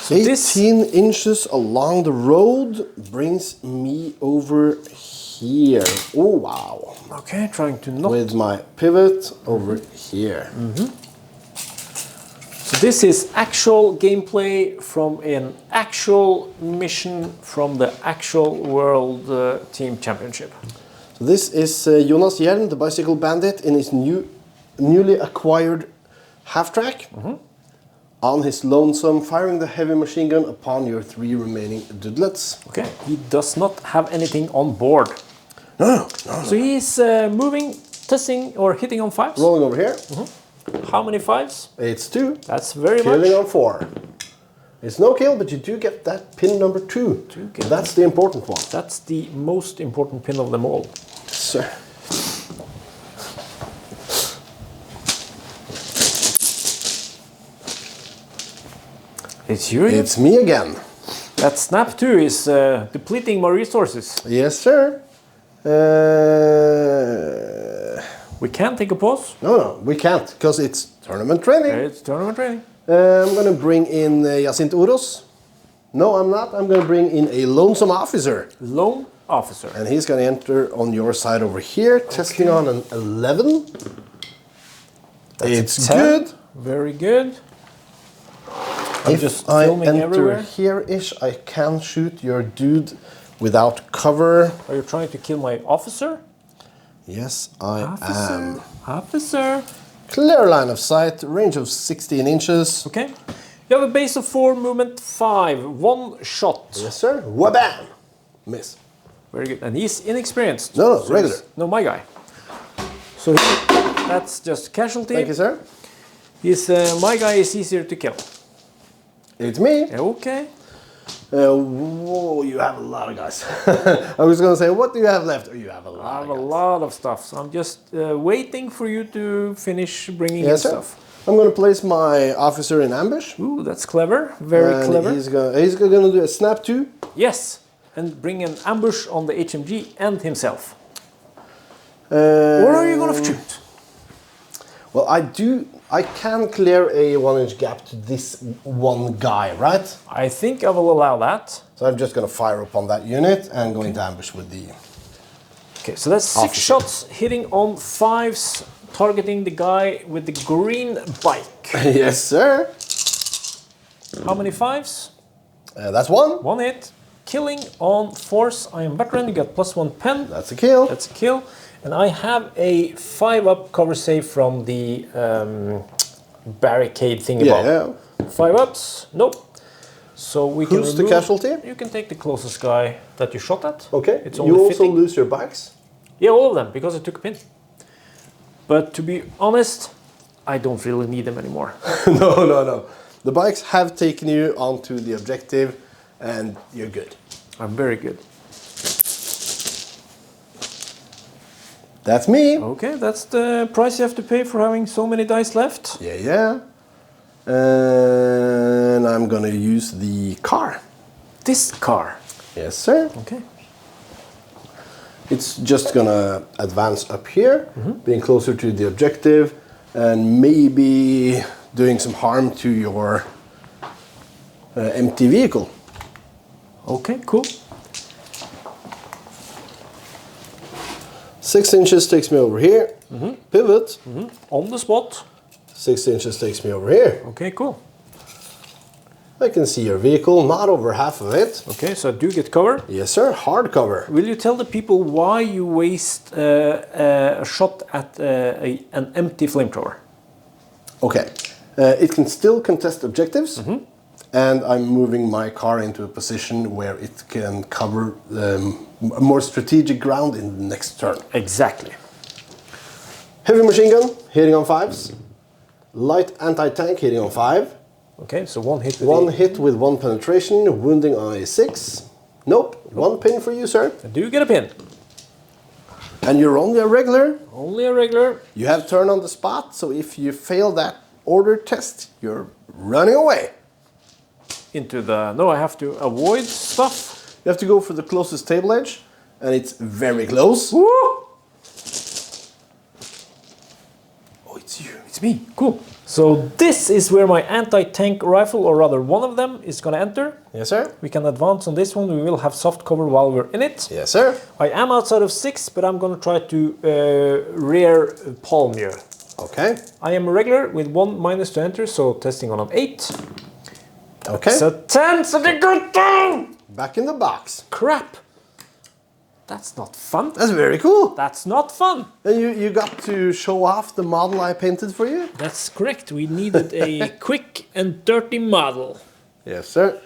So 18 inches along the road brings me over here. Oh wow. Okay, trying to not. With my pivot over here. So this is actual gameplay from an actual mission from the actual World Team Championship. So this is Jonas Hjelm, the bicycle bandit, in his newly acquired half track. On his lonesome, firing the heavy machine gun upon your 3 remaining dudelets. Okay, he does not have anything on board. No. So he's moving, testing, or hitting on 5s. Rolling over here. How many 5s? It's 2. That's very Killing much. on 4. It's no kill, but you do get that pin number 2. That's the important one. That's the most important pin of them all. Sir. It's you. It's me again. That snap 2 is depleting my resources. Yes, sir. We can take a pause. No, we can't, because it's tournament training. It's tournament training. I'm going to bring in Jacinto Uros. No, I'm not. I'm going to bring in a lonesome officer. Lone officer. And he's going to enter on your side over here, testing on an 11. It's good. Very good. I'm If just I filming enter everywhere. here-ish, I can shoot your dude without cover. Are you trying to kill my officer? Yes, I am. Officer. Clear line of sight, range of 16 inches. Okay. You have a base of 4, movement 5, 1 shot. Yes, sir. Wabam! Miss. Very good. And he's inexperienced. No, regular. No, my guy. So that's just casualty. Thank you, sir. My guy is easier to kill. It's me. Okay. Whoa, you have a lot of guys. I was going to say, what do you have left? Oh, you have a lot. I have a lot of stuff. So I'm just waiting for you to finish bringing in Yes, sir. stuff. I'm going to place my officer in ambush. Ooh, that's clever. Very clever. He's going to do a snap 2. Yes. And bring an ambush on the HMG and himself. Or are you going to shoot? Well, I can clear a 1-inch gap to this one guy, right? I think I will allow that. So I'm just going to fire upon that unit and go into ambush with the... Okay, so that's 6 shots hitting on 5s, targeting the guy with the green bike. Yes, sir. How many 5s? That's 1. 1 hit. Killing on 4s. I am veteran. You got +1 pen. That's a kill. That's a kill. And I have a 5-up cover save from the barricade thingy Yeah. 5-ups. Nope. So we can Who's the casualty? You can take the closest guy that you shot at. Okay. It's You only also fitting. lose your bikes? Yeah, all of them, because I took a pin. But to be honest, I don't really need them anymore. No. The bikes have taken you onto the objective and you're good. I'm very good. That's me. Okay, that's the price you have to pay for having so many dice left. Yeah. And I'm gonna use the car. This car. Yes, sir. Okay. It's just gonna advance up here, being closer to the objective, and maybe doing some harm to your empty vehicle. Okay, cool. 6 inches takes me over here. Pivot. On the spot. 6 inches takes me over here. Okay, cool. I can see your vehicle, not over half of it. Okay, so I do get cover. Yes, sir. Hard cover. Will you tell the people why you waste a shot at an empty flamethrower? Okay. It can still contest objectives, and I'm moving my car into a position where it can cover more strategic ground in the next turn. Exactly. Heavy machine gun hitting on 5s. Light anti-tank hitting on 5. Okay, so one hit with One hit with 1 penetration, wounding eye 6. Nope, 1 pin for you, sir. I do get a pin. And you're only a regular. Only a regular. You have turn on the spot, so if you fail that order test, you're running away. Into the... No, I have to avoid stuff. You have to go for the closest table edge, and it's very close. Woo! Oh, it's you. It's me. Cool. So this is where my anti-tank rifle, or rather one of them, is going to enter. Yes, sir. We can advance on this one. We will have soft cover while we're in it. Yes, sir. I am outside of 6, but I'm going to try to rear palm you. Okay. I am a regular with 1 minus to enter, so testing on an 8. Okay. So 10, so the good thing! Back in the box. Crap. That's not fun. That's very cool. That's not fun. And you got to show off the model I painted for you? That's correct. We needed a quick and dirty model. Yes, sir.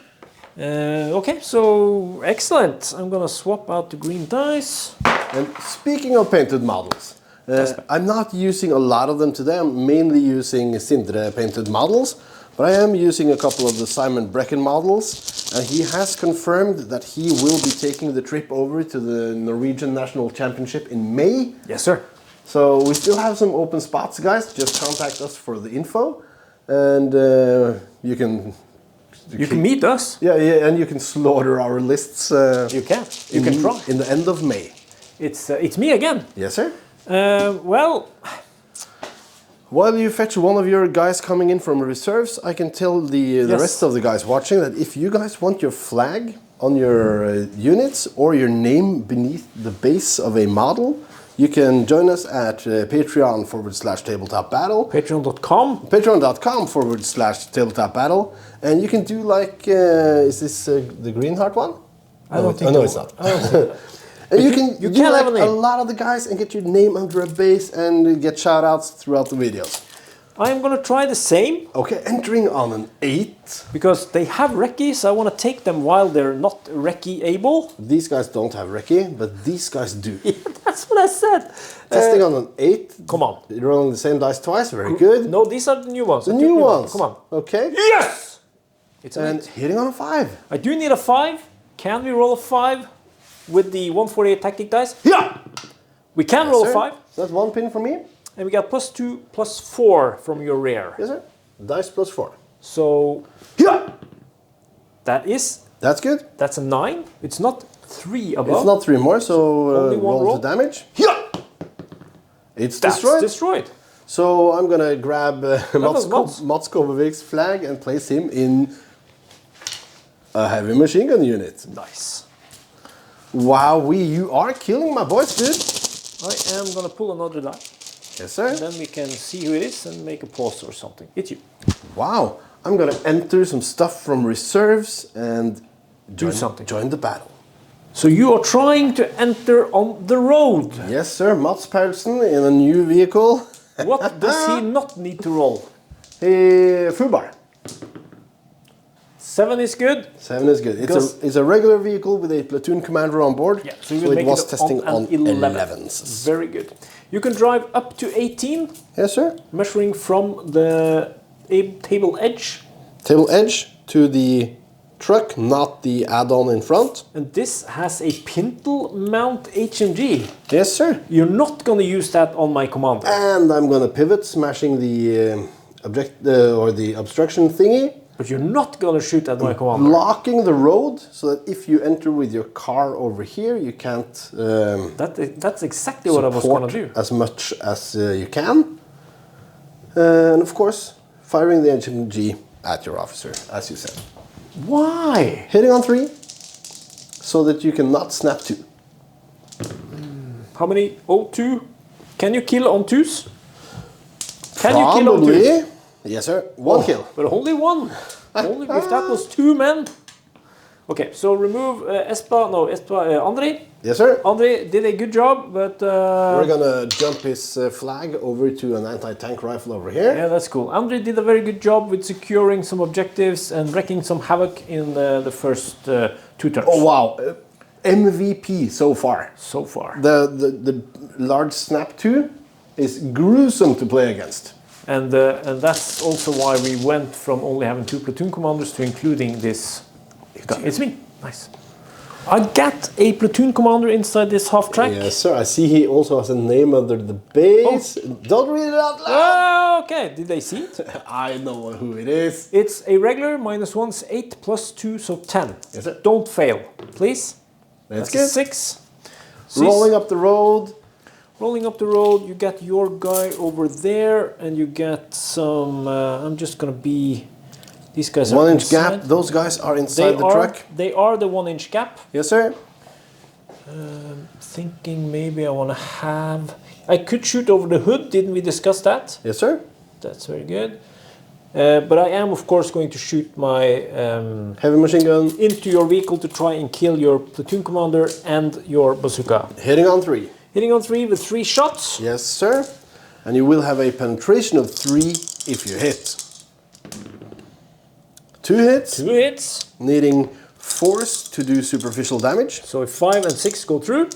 Okay, so excellent. I'm gonna swap out the green dice. And speaking of painted models, I'm not using a lot of them today. I'm mainly using Sindre painted models, but I am using a couple of the Simon Brecken models, and he has confirmed that he will be taking the trip over to the Norwegian National Championship in May. Yes, sir. So we still have some open spots, guys. Just contact us for the info, and you can meet us. Yeah, and you can slaughter our lists. You can. You can try. In the end of May. It's me again. Yes, sir. Well, while you fetch one of your guys coming in from reserves, I can tell the rest of the guys watching that if you guys want your flag on your units or your name beneath the base of a model, you can join us at Patreon/Tabletop Battle. Patreon.com. Patreon.com/Tabletop and you can do like, is this the green heart one? I don't think no, it's not. And you can do can like have a name. a lot of the guys and get your name under a base and get shout outs throughout the videos. I'm gonna try the same. Okay, entering on an 8. Because they have recce, so I want to take them while they're not recce able. These guys don't have recce, but these guys do. Yeah, that's what I said. Testing on an 8. Come on. You're rolling the same dice twice, very good. No, these are the new ones. The new ones. Come on. Okay. Yes! It's And hitting on a 5. I do need a 5. Can we roll a 5 with the 148 tactic dice? Yeah! We can roll a 5. That's 1 pin for me. And we got +2, +4 from your rear. Yes, sir. Dice +4. So Yeah! That's good. that's a 9. It's not 3 above. It's not 3 more, so Only one roll roll. to damage. Yeah! It's That's destroyed. destroyed. So I'm gonna grab was Mats. Mats Kovavik's flag and place him in a heavy machine gun unit. Nice. Wow, you are killing my boys, dude. I am gonna pull another die. Yes, sir. And then we can see who it is and make a pause or something. It's you. Wow, I'm gonna enter some stuff from reserves and join the battle. So you are trying to enter on the road. Yes, sir. Mats Paulsen in a new vehicle. What does he not need to roll? Fubar. 7 is good. 7 is good. It's a regular vehicle with a platoon commander on board. Yeah, so it was testing on 11s. Very good. You can drive up to 18. Yes, sir. Measuring from the table edge. Table edge to the truck, not the add-on in front. And this has a pintle mount HMG. Yes, sir. You're not going to use that on my commander. And I'm going to pivot, smashing the the obstruction thingy. But you're not going to shoot at my commander. Blocking the road so that if you enter with your car over here, you can't That's exactly what I was going to do. as much as you can. And of course, firing the HMG at your officer, as you said. Why? Hitting on 3 so that you cannot snap 2. How many? Oh, 2. Can you kill on 2s? Can you kill on 2s? Probably. Yes, sir. One kill. But only 1. Only if that was 2 men. Okay, so remove André. Yes, sir. André did a good job, but... We're gonna jump his flag over to an anti-tank rifle over here. Yeah, that's cool. André did a very good job with securing some objectives and wrecking some havoc in the first 2 turns. Oh, wow. MVP so far. So far. The large snap 2 is gruesome to play against. And that's also why we went from only having 2 platoon commanders to including this guy. It's me. Nice. I got a platoon commander inside this half track. Yes, sir. I see he also has a name under the base. Oh. Don't read it out loud. Oh, okay. Did they see it? I know who it is. It's a regular -1 is 8 plus 2, so 10. Yes, sir. Don't fail, please. That's good. 6. Rolling up the road. Rolling up the road. You got your guy over there, and you get some. I'm just gonna be. These guys are 1 inch inside. gap. Those guys are inside the truck. They are the 1 inch gap. Yes, sir. Thinking maybe I want to have. I could shoot over the hood. Didn't we discuss that? Yes, sir. That's very good. But I am, of course, going to shoot my heavy machine gun into your vehicle to try and kill your platoon commander and your bazooka. Hitting on 3. Hitting on 3 with 3 shots. Yes, sir. And you will have a penetration of 3 if you hit. 2 hits. 2 hits. Needing force to do superficial damage. So if 5 and 6 go through.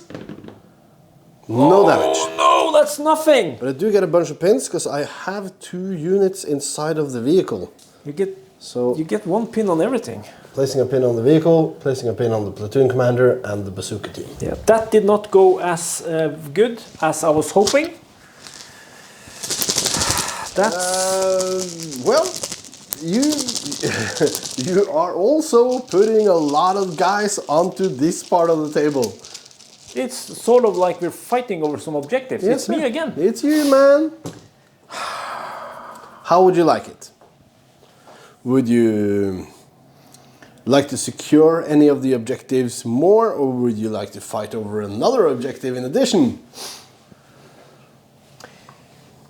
No damage. No, that's nothing. But I do get a bunch of pins because I have 2 units inside of the vehicle. You get 1 pin on everything. Placing a pin on the vehicle, placing a pin on the platoon commander and the bazooka team. Yeah, that did not go as good as I was hoping. That's well, you are also putting a lot of guys onto this part of the table. It's sort of like we're fighting over some objectives. Yes, it's sir. me again. It's you, man. How would you like it? Would you like to secure any of the objectives more, or would you like to fight over another objective in addition?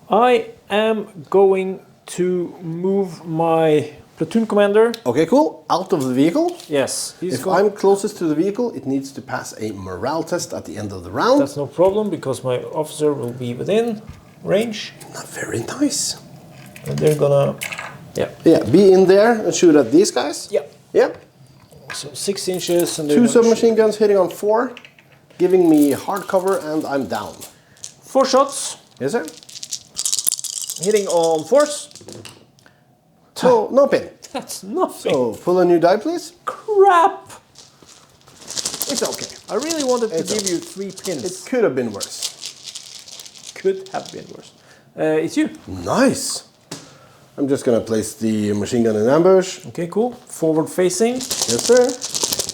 I am going to move my platoon commander. Okay, cool. Out of the vehicle. Yes. If I'm closest to the vehicle, it needs to pass a morale test at the end of the round. That's no problem because my officer will be within range. Not very nice. And they're gonna, yeah, be in there and shoot at these guys. Yeah. Yeah. So 6 inches and 2 submachine guns hitting on 4, giving me hard cover, and I'm down. 4 shots. Yes, sir. Hitting on 4s. So no pin. That's nothing. So pull a new die, please. Crap. It's okay. I really wanted to give you 3 pins. It could have been worse. Could have been worse. It's you. Nice. I'm just gonna place the machine gun in ambush. Okay, cool. Forward facing. Yes, sir.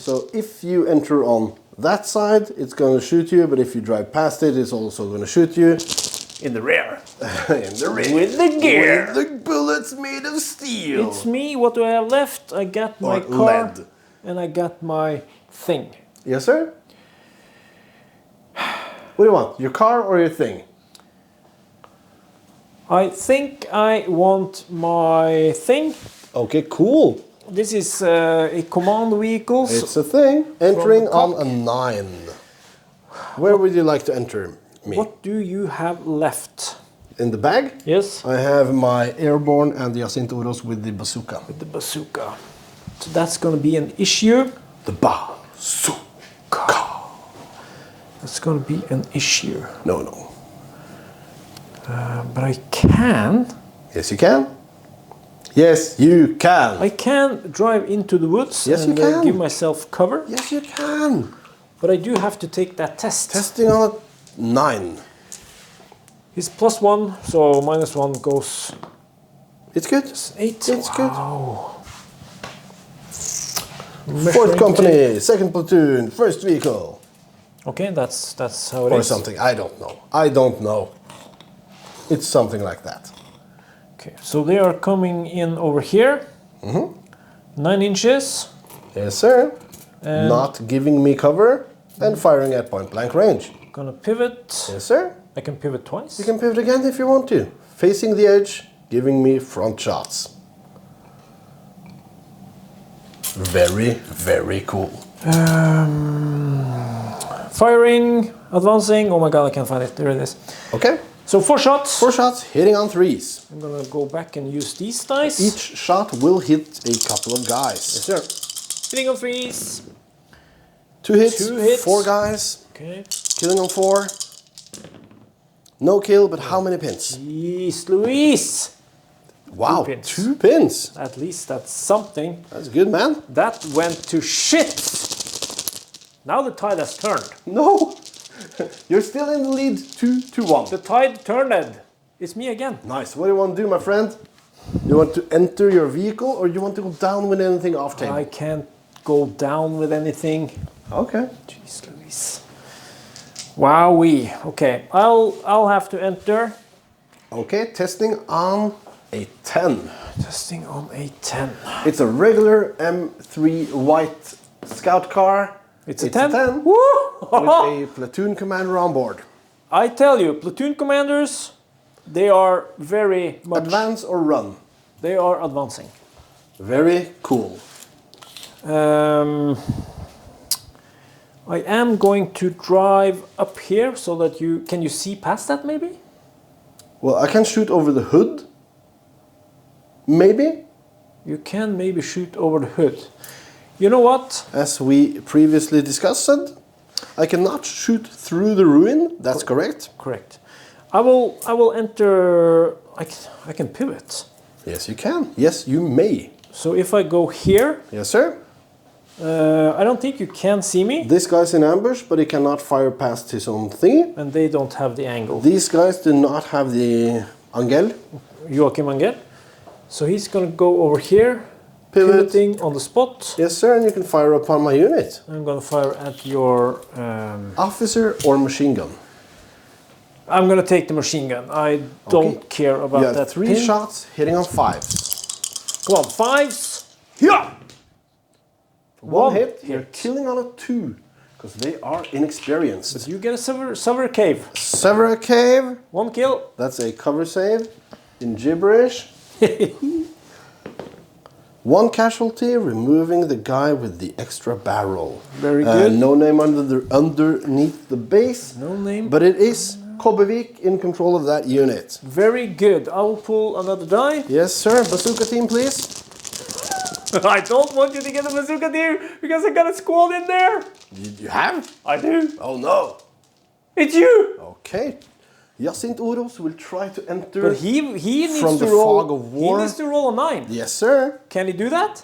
So if you enter on that side, it's gonna shoot you, but if you drive past it, it's also gonna shoot you. In the rear. In the rear. With the gear. With the bullets made of steel. It's me. What do I have left? I got my car. Lead. And I got my thing. Yes, sir. What do you want? Your car or your thing? I think I want my thing. Okay, cool. This is a command vehicle. It's a thing. Entering on a 9. Where would you like to enter me? What do you have left? In the bag? Yes. I have my airborne and the Jacinto Uros with the bazooka. With the bazooka. So that's going to be an issue. The bazooka. That's going to be an issue. No. But I can. Yes, you can. Yes, you can. I can drive into the woods yes, and you can. give myself cover. Yes, you can. But I do have to take that test. Testing on a 9. It's +1, so -1 goes. It's good. 8. It's good. Wow. 4th company, 2nd platoon, 1st vehicle. Okay, that's how it or is. something. I don't know. It's something like that. Okay, so they are coming in over here. 9 inches. Yes, sir. And not giving me cover and firing at point blank range. Gonna pivot. Yes, sir. I can pivot twice. You can pivot again if you want to. Facing the edge, giving me front shots. Very, very cool. Firing, advancing. Oh my god, I can't find it. There it is. Okay. So 4 shots. 4 shots, hitting on 3s. I'm gonna go back and use these dice. Each shot will hit a couple of guys. Yes, sir. Hitting on 3s. 2 hits, 2 hits. 4 guys. Okay. Killing on 4. No kill, but how many pins? Jeez Louise! Wow, 2 pins. 2 pins. At least that's something. That's good, man. That went to shit. Now the tide has turned. No, you're still in the lead 2-1. The tide turned. It's me again. Nice. What do you want to do, my friend? You want to enter your vehicle or you want to go down with anything off table? I can't go down with anything. Okay. Jeez Louise. Wowee. Okay, I'll have to enter. Okay, testing on a 10. Testing on a 10. It's a regular M3 white scout car. It's a 10? With a platoon commander on board. I tell you, platoon commanders, they are very much... Advance or run? They are advancing. Very cool. I am going to drive up here so that you... Can you see past that maybe? Well, I can shoot over the hood. Maybe. You can maybe shoot over the hood. You know what? As we previously discussed, I cannot shoot through the ruin. That's correct. Correct. I will enter... I can pivot. Yes, you can. Yes, you may. So if I go here... Yes, sir. I don't think you can see me. This guy's in ambush, but he cannot fire past his own thingy. And they don't have the angle. These guys do not have the Angel. Joachim Angel. So he's going to go over here. Pivot. Pivoting on the spot. Yes, sir, and you can fire upon my unit. I'm going to fire at your... Officer or machine gun? I'm going to take the machine gun. I don't care about You have that 3 pin. shots hitting on 5s. Come on, 5s. Yeah! One One hit, hit. you're killing on a 2. Because they are inexperienced. But you get a sever cave. Sever a cave. 1 kill. That's a cover save in gibberish. 1 casualty, removing the guy with the extra barrel. Very good. No name underneath the base. No name. But it is Kobbevik in control of that unit. Very good. I will pull another die. Yes, sir. Bazooka team, please. I don't want you to get a bazooka deer because I got a squad in there. You have? I do. Oh, no. It's you. Okay. Jacint Oros will try to enter. But he needs from to the roll. fog of war. He needs to roll a 9. Yes, sir. Can he do that?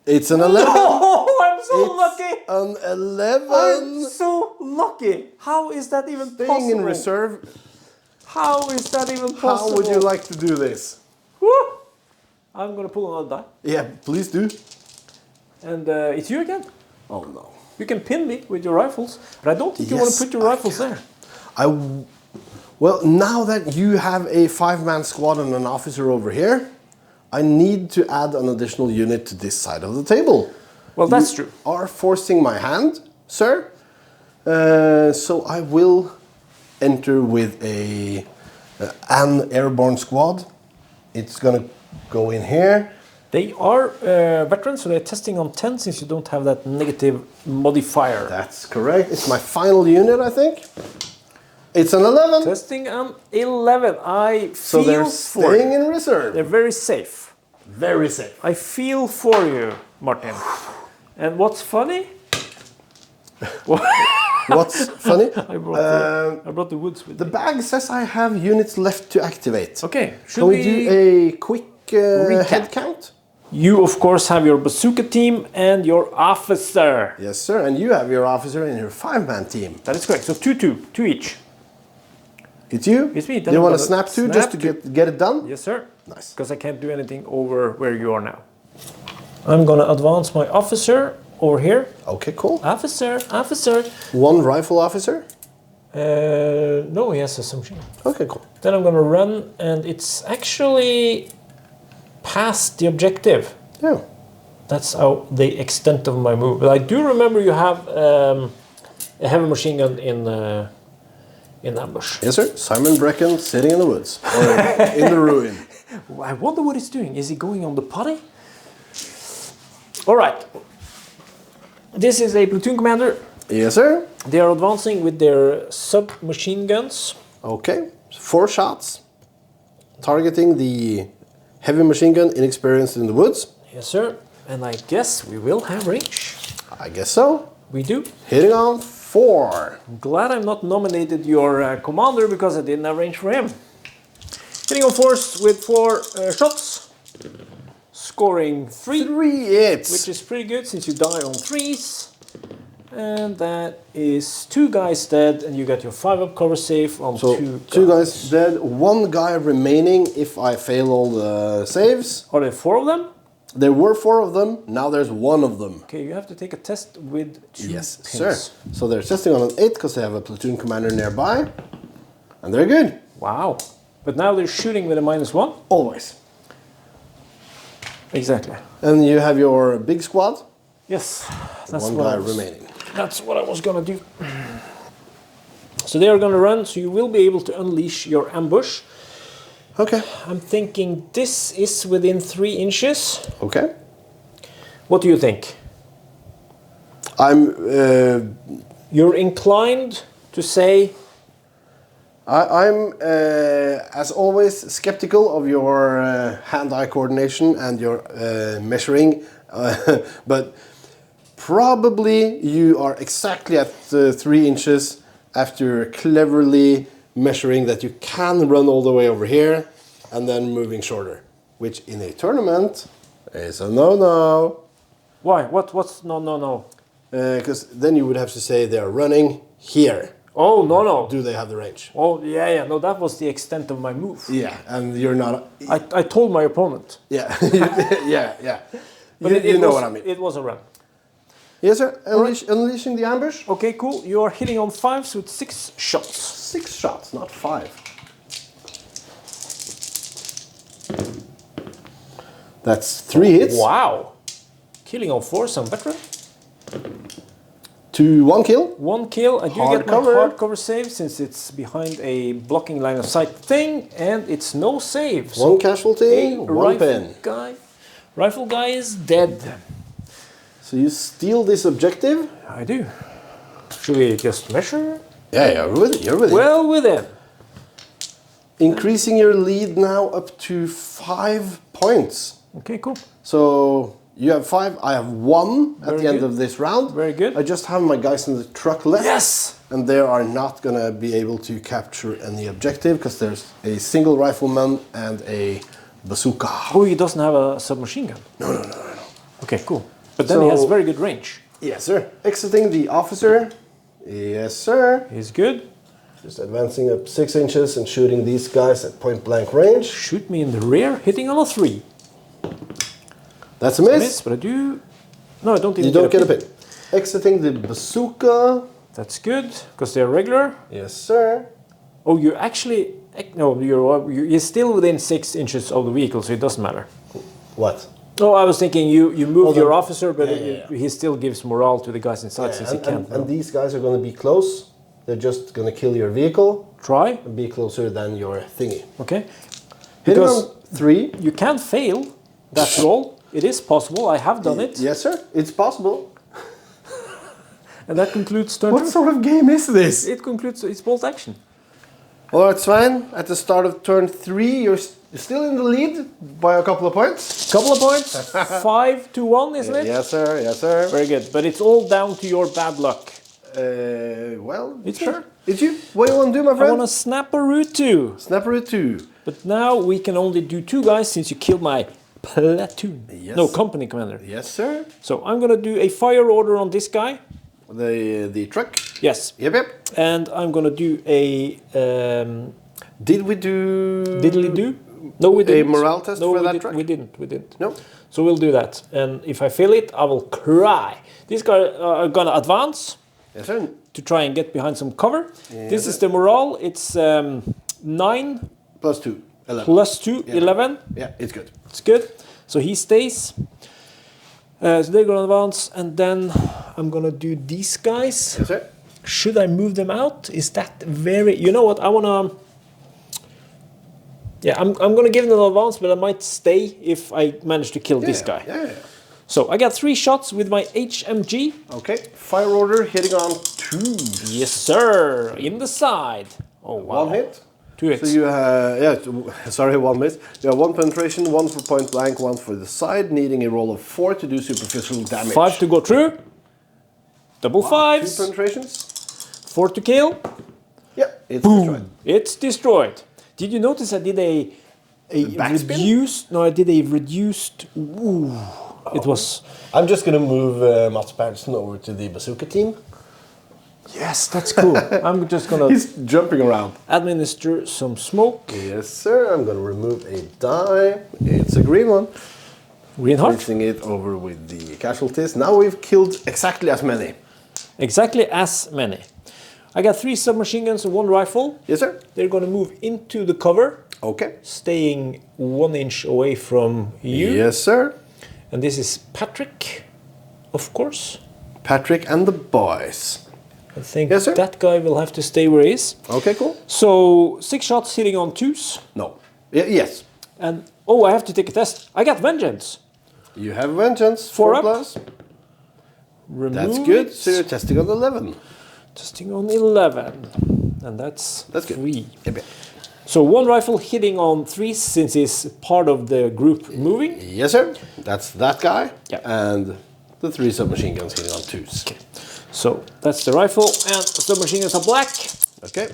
It's an 11. Oh, I'm so It's lucky. an 11. I'm so lucky. How is that even Staying possible? in reserve. How is that even possible? How would you like to do this? Woo! I'm gonna pull another die. Yeah, please do. And it's you again. Oh, no. You can pin me with your rifles, but I don't think you want to Yes, put your rifles there. Well, now that you have a 5-man squad and an officer over here, I need to add an additional unit to this side of the table. Well, that's true. You are forcing my hand, sir. So I will enter with an airborne squad. It's gonna go in here. They are veterans, so they're testing on 10 since you don't have that negative modifier. That's correct. It's my final unit, I think. It's an 11. Testing on 11. I So feel they're for staying you. in reserve. They're very safe. Very safe. I feel for you, Martin. And what's funny? What's funny? I brought the woods with The me. bag says I have units left to activate. Okay, should Can we do a quick head count? You, of course, have your bazooka team and your officer. Yes, sir. And you have your officer and your 5-man team. That is correct. So 2 each. It's you? It's me. Do you want to snap 2 just to get it done? Yes, sir. Nice. Because I can't do anything over where you are now. I'm going to advance my officer over here. Okay, cool. Officer. 1 rifle officer? No, he has a submachine. Okay, cool. Then I'm going to run, and it's actually past the objective. Yeah. That's how the extent of my move. But I do remember you have a heavy machine gun in ambush. Yes, sir. Simon Brecken sitting in the woods. Or in the ruin. I wonder what he's doing. Is he going on the potty? All right. This is a platoon commander. Yes, sir. They are advancing with their submachine guns. Okay. 4 shots. Targeting the heavy machine gun inexperienced in the woods. Yes, sir. And I guess we will have range. I guess so. We do. Hitting on 4. I'm glad I'm not nominated your commander because I didn't have range for him. Hitting on force with 4 shots. Scoring 3. 3 hits. Which is pretty good since you die on 3s. And that is 2 guys dead, and you get your 5-up cover save on so 2 guys dead, 1 guy remaining if I fail all the saves. Are there 4 of them? There were 4 of them, now there's 1 of them. Okay, you have to take a test with 2 Yes, pins. sir. So they're testing on an 8 because they have a platoon commander nearby. And they're good. Wow. But now they're shooting with a -1? Always. Exactly. And you have your big squad. Yes. That's 1 guy remaining. That's what I was gonna do. So they are gonna run, so you will be able to unleash your ambush. Okay. I'm thinking this is within 3 inches. Okay. What do you think? I'm... You're inclined to say... I'm, as always, skeptical of your hand-eye coordination and your measuring, but probably you are exactly at 3 inches after cleverly measuring that you can run all the way over here and then moving shorter, which in a tournament is a no-no. Why? What's no? Because then you would have to say they are running here. Oh, no. Do they have the range? Oh, yeah. No, that was the extent of my move. Yeah, and you're not... I told my opponent. Yeah, yeah. But you know what I mean. It was a run. Yes, sir. Unleashing the ambush. Okay, cool. You are hitting on 5s with 6 shots. 6 shots, not 5. That's 3 hits. Wow. Killing on 4, some veteran. 1 kill. 1 kill. I do get my Hardcover. hardcover save since it's behind a blocking line of sight thing, and it's no save. 1 casualty, a 1 pin. Rifle guy is dead. So you steal this objective? I do. Should we just measure? Yeah, you're with it. Well, within. Increasing your lead now up to 5 points. Okay, cool. So you have 5, I have 1 at the end of this round. Very good. I just have my guys in the truck left. Yes! And they are not going to be able to capture any objective because there's a single rifleman and a bazooka. Oh, he doesn't have a submachine gun? No. Okay, cool. But then he has very good range. Yes, sir. Exiting the officer. Yes, sir. He's good. Just advancing up 6 inches and shooting these guys at point blank range. Shoot me in the rear, hitting on a 3. That's a miss. But I do... No, I don't even You don't get a pin. Exiting the bazooka. That's good, because they're regular. Yes, sir. Oh, you actually... No, you're still within 6 inches of the vehicle, so it doesn't matter. What? Oh, I was thinking you moved your the- officer, but yeah. he still gives morale to the guys inside since he can't. And these guys are going to be close. They're just going to kill your vehicle Try. and be closer than your thingy. Okay. Hitting Because on 3. you can fail that roll. It is possible. I have done it. Yes, sir. It's possible. And that concludes turn What 2. sort of game is this? It concludes, it's bolt action. All right, Svein. At the start of turn 3, you're still in the lead by a couple of points. Couple of points. 5-1, isn't it? Yes, sir. Yes, sir. Very good. But it's all down to your bad luck. Well, It's sure. me. Did you? What do you want to do, my I friend? want to snap a route 2. Snapper 2. But now we can only do 2 guys since you killed my platoon. Yes. No, company commander. Yes, sir. So I'm going to do a fire order on this guy. The truck. Yes. Yep. And I'm going to do a... Did we do... diddly do? No, we didn't. A morale test no, for we that did, truck? We didn't. No. So we'll do that. And if I fail it, I will cry. These guys are going to advance Yes, sir. to try and get behind some cover. Yeah, This is the morale. It's 9 Plus 2. 11. plus 2, 11. Yeah, it's good. It's good. So he stays. So they're going to advance. And then I'm going to do these guys. Yes, sir. Should I move them out? Is that very... You know what? I want to... Yeah, I'm going to give them an advance, but I might stay if I manage to kill this guy. Yeah. So I got 3 shots with my HMG. Okay. Fire order hitting on 2. Yes, sir. In the side. Oh, wow. 1 hit. 2 hits. So you have, 1 miss. You have 1 penetration, 1 for point blank, 1 for the side, needing a roll of 4 to do superficial damage. 5 to go through. Double 2 5s. penetrations. 4 to kill. Yeah, it's Boom. destroyed. It's destroyed. Did you notice I did a backspin? reduced? No, I did a reduced. Ooh, it was. I'm just gonna move Mats Berntsen over to the bazooka team. Yes, that's cool. I'm just gonna. He's jumping around. Administer some smoke. Yes, sir. I'm gonna remove a die. It's a green one. Green heart. Placing it over with the casualties. Now we've killed exactly as many. Exactly as many. I got 3 submachine guns and 1 rifle. Yes, sir. They're gonna move into the cover, Okay. staying 1 inch away from you. Yes, sir. And this is Patrick, of course. Patrick and the boys. I think Yes, sir. that guy will have to stay where he is. Okay, cool. So 6 shots hitting on 2s. No. Yes. And oh, I have to take a test. I got vengeance. You have vengeance. 4 4 up. plus. Remove That's good. it. So you're testing on 11. Testing on 11. And that's good. 3. A bit. So 1 rifle hitting on 3s since it's part of the group moving. Yes, sir. That's that guy. Yeah. And the 3 submachine guns hitting on 2s. Okay. So that's the rifle and the submachine guns are black. Okay.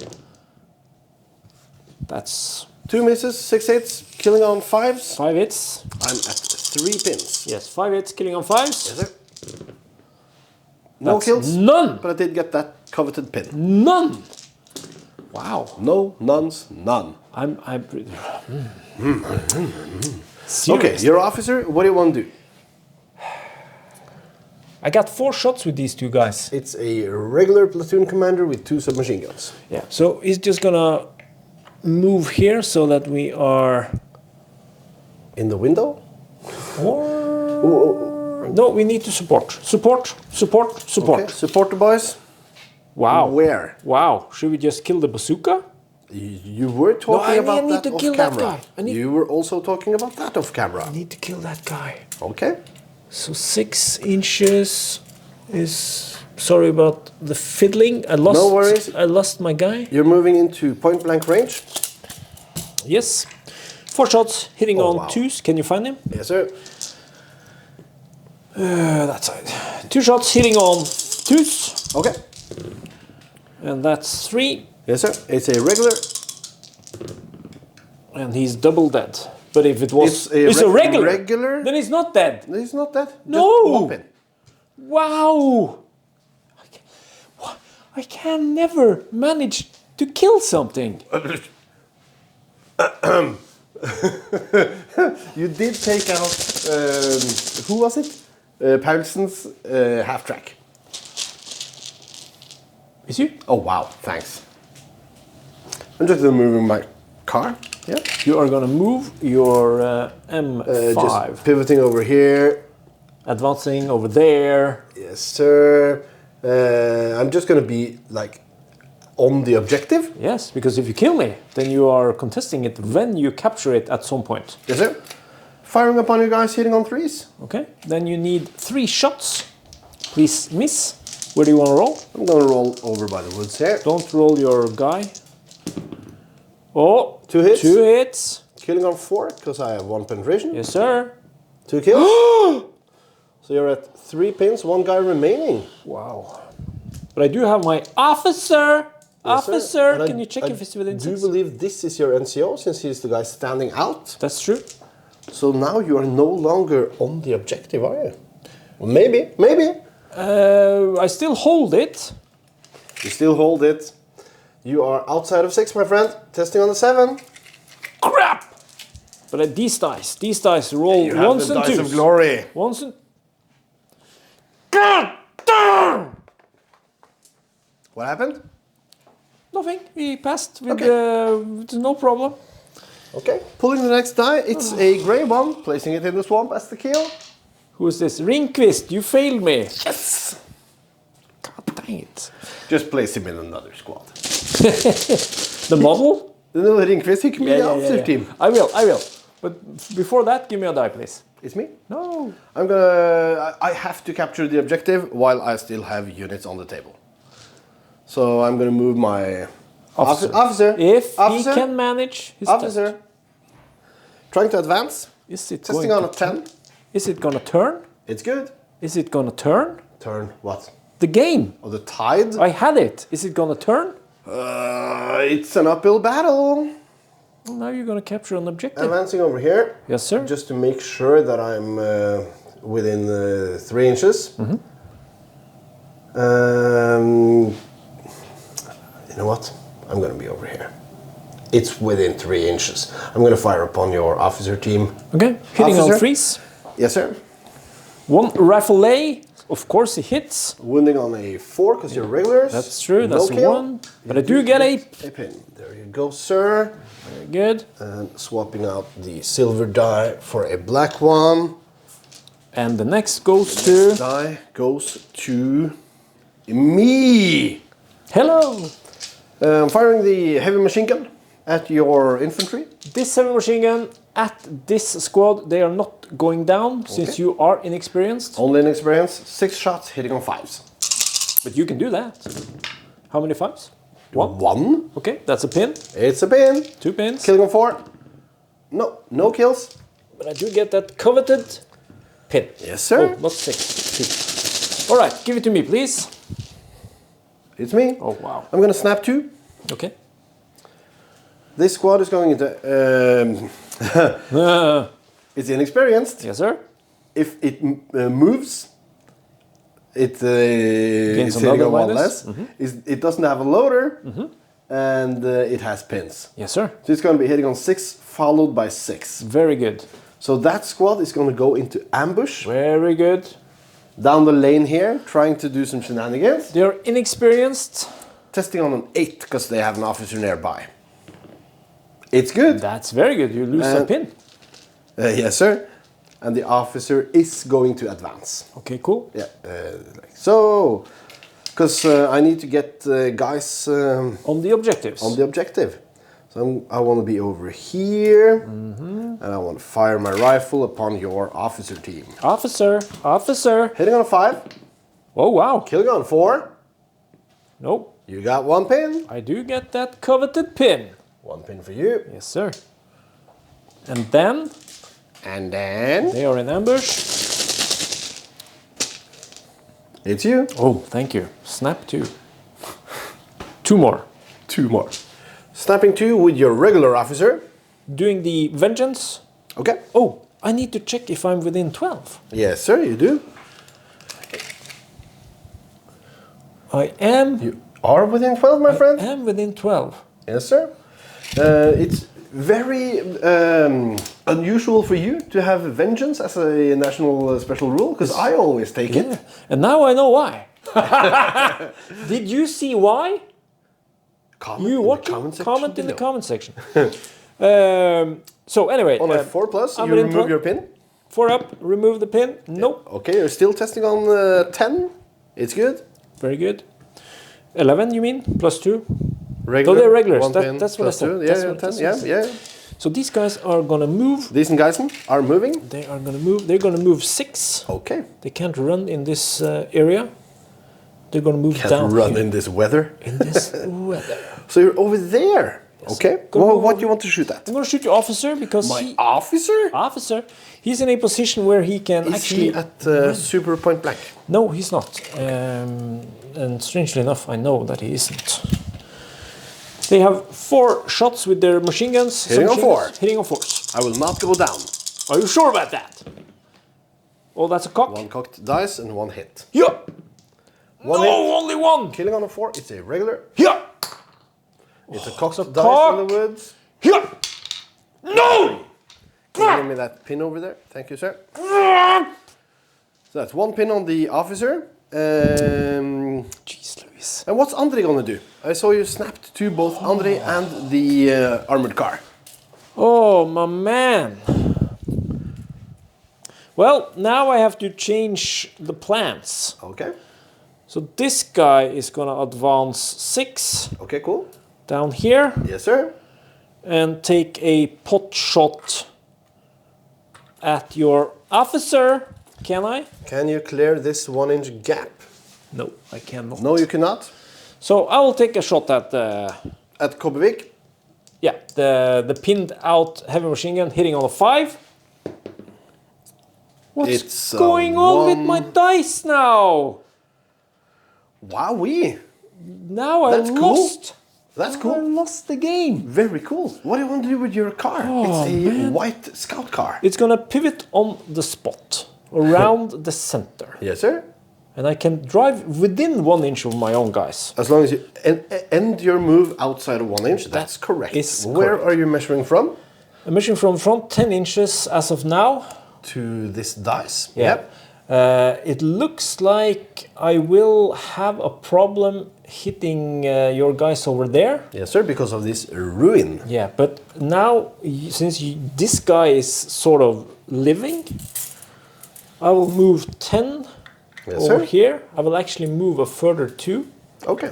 That's 2 misses, 6 hits, killing on 5s. 5 hits. I'm at 3 pins. Yes, 5 hits killing on 5s. Yes, sir. No That's kills. None. But I did get that coveted pin. None. Wow. No, nones, none. I'm Okay, you're officer. What do you want to do? I got 4 shots with these 2 guys. It's a regular platoon commander with 2 submachine guns. Yeah. So he's just gonna move here so that we are. In the window? Or no, we need to support. Support. Okay, support the boys. Wow. Where? Wow. Should we just kill the bazooka? You were talking I about need that to off kill that camera. guy. You were also talking about that off camera. I need to kill that guy. Okay. So 6 inches is. Sorry about the fiddling. I lost. No worries. I lost my guy. You're moving into point blank range. Yes. 4 shots hitting Oh, on wow. 2s. Can you find him? Yes, sir. That side. 2 shots hitting on 2s. Okay. And that's 3. Yes, sir. It's a regular. And he's double dead. But if it was. It's a regular. regular. Then he's not dead. He's not dead. No. Just one pin. Wow. I can never manage to kill something. You did take out. Who was it? Paulsen's half track. Is you? Oh wow! Thanks. I'm just moving my car. Yeah. You are gonna move your M5. Just pivoting over here. Advancing over there. Yes, sir. I'm just gonna be like on the objective. Yes, because if you kill me, then you are contesting it when you capture it at some point. Yes, sir. Firing upon you guys, hitting on 3s. Okay, then you need 3 shots. Please miss. Where do you want to roll? I'm gonna roll over by the woods here. Don't roll your guy. Oh, 2 hits. 2 hits. Killing on 4 because I have 1 penetration. Yes, sir. 2 kills. So you're at 3 pins, 1 guy remaining. Wow. But I do have my officer. Yes, sir. Officer, And can you check if it's within Do you 6? believe this is your NCO since he's the guy standing out? That's true. So now you are no longer on the objective, are you? Well, maybe. I still hold it. You still hold it. You are outside of 6, my friend. Testing on the 7. Crap! But these dice roll You have ones the and dice twos. of glory. Ones and. God damn! What happened? Nothing. We passed with, Okay. with no problem. Okay. Pulling the next die. It's a grey one. Placing it in the swamp as the kill. Who is this? Ringqvist, you failed me. Yes! God dang it. Just place him in another squad. The model? No, Ringqvist, he can be the officer team. I will. But before that, give me a die, please. It's me. No. I have to capture the objective while I still have units on the table. So I'm gonna move my officer. If Officer. he can manage his Officer. task. Trying to advance. Is it Testing going on a to 10. Is it gonna turn? It's good. Is it gonna turn? Turn what? The game. Oh, the tide? I had it. Is it gonna turn? It's an uphill battle. Well, now you're going to capture an objective. Advancing over here. Yes, sir. Just to make sure that I'm within 3 inches. You know what? I'm going to be over here. It's within 3 inches. I'm going to fire upon your officer team. Okay, hitting Officer. on freeze. Yes, sir. 1 rifle lay. Of course, it hits. Wounding on a 4 because you're regulars. That's true. No That's kill. 1. But I do get a pin. There you go, sir. Very good. And swapping out the silver die for a black one. And the next goes to... Die goes to me. Hello. I'm firing the heavy machine gun at your infantry. This heavy machine gun at this squad, they are not going down since you are inexperienced. Only inexperienced. 6 shots hitting on 5s. But you can do that. How many 5s? 1? 1. Okay, that's a pin. It's a pin. 2 pins. Killing on 4. No kills. But I do get that coveted pin. Yes, sir. Oh, not 6. All right, give it to me, please. It's me. Oh, wow. I'm going to snap 2. Okay. This squad is going into... it's inexperienced. Yes, sir. If it moves, it's hitting on 1 less. It doesn't have a loader, and it has pins. Yes, sir. So it's going to be hitting on 6, followed by 6. Very good. So that squad is going to go into ambush. Very good. Down the lane here, trying to do some shenanigans. They're inexperienced. Testing on an 8, because they have an officer nearby. It's good. That's very good. You lose a pin. Yes, sir. And the officer is going to advance. Okay, cool. Yeah, like so. Because I need to get guys On the objectives. on the objective. So I want to be over here. And I want to fire my rifle upon your officer team. Officer. Hitting on a 5. Oh, wow. Killing on 4. Nope. You got 1 pin. I do get that coveted pin. 1 pin for you. Yes, sir. And then And then they are in ambush. it's you. Oh, thank you. Snap 2. 2 more. 2 more. Snapping 2 with your regular officer. Doing the vengeance. Okay. Oh, I need to check if I'm within 12. Yes, sir, you do. I am. You are within 12, my friend. I am within 12. Yes, sir. It's very unusual for you to have vengeance as a national special rule, because I always take Yeah. it. And now I know why. Did you see why? Comment in the comment section. So anyway, On a 4 plus, I'm you within remove 12. your pin. 4 up, remove the pin. Nope. Okay, you're still testing on 10. It's good. Very good. 11, you mean? Plus 2. Regular. No, they're regulars. 1 pin, That's what I plus said. 2. That's Yeah, what- 10. that's what I Yeah, said. yeah. So these guys are gonna move. These guys are moving. They are gonna move. They're gonna move 6. Okay. They can't run in this area. They're gonna move Can't down run here. in this weather. In this weather. So you're over there. Okay. Go Well, over. what do you want to shoot at? I'm gonna shoot your officer because My officer? officer, he's in a position where he can Is actually. he at super point blank? No, he's not. And strangely enough, I know that he isn't. They have 4 shots with their machine guns. Hitting on 4. Hitting on 4s. I will not go down. Are you sure about that? Oh, that's a cock. 1 cocked dice and 1 hit. Yeah. One No, hit. only 1. Killing on a 4, it's a regular. Yeah. It's a cocked a dice cock. in the woods. Yeah. No. Can you give me that pin over there? Thank you, sir. So that's 1 pin on the officer. Jeez, Louise. And what's Andre gonna do? I saw you snapped to both Andre and the armored car. Oh, my man. Well, now I have to change the plans. Okay. So this guy is gonna advance 6 Okay, cool. down here Yes, sir. and take a pot shot at your officer. Can I? Can you clear this 1-inch gap? No, I cannot. No, you cannot. So I will take a shot at At Kobbevik. yeah, the pinned out heavy machine gun hitting on a 5. What's It's, going on with 1. my dice now? Wowee. Now I That's cool. lost That's I cool. lost the game. Very cool. What do you want to do with your car? Oh, it's a man. white scout car. It's gonna pivot on the spot, around the center. Yes, sir. And I can drive within 1 inch of my own guys. As long as you end your move outside of 1 inch, that's correct. is Where correct. are you measuring from? I'm measuring from front 10 inches as of now. To this dice. Yeah. Yep. It looks like I will have a problem hitting your guys over there. Yes, sir, because of this ruin. Yeah, but now, since this guy is sort of living, I will move 10 Yes, over sir. here. I will actually move a further 2 Okay.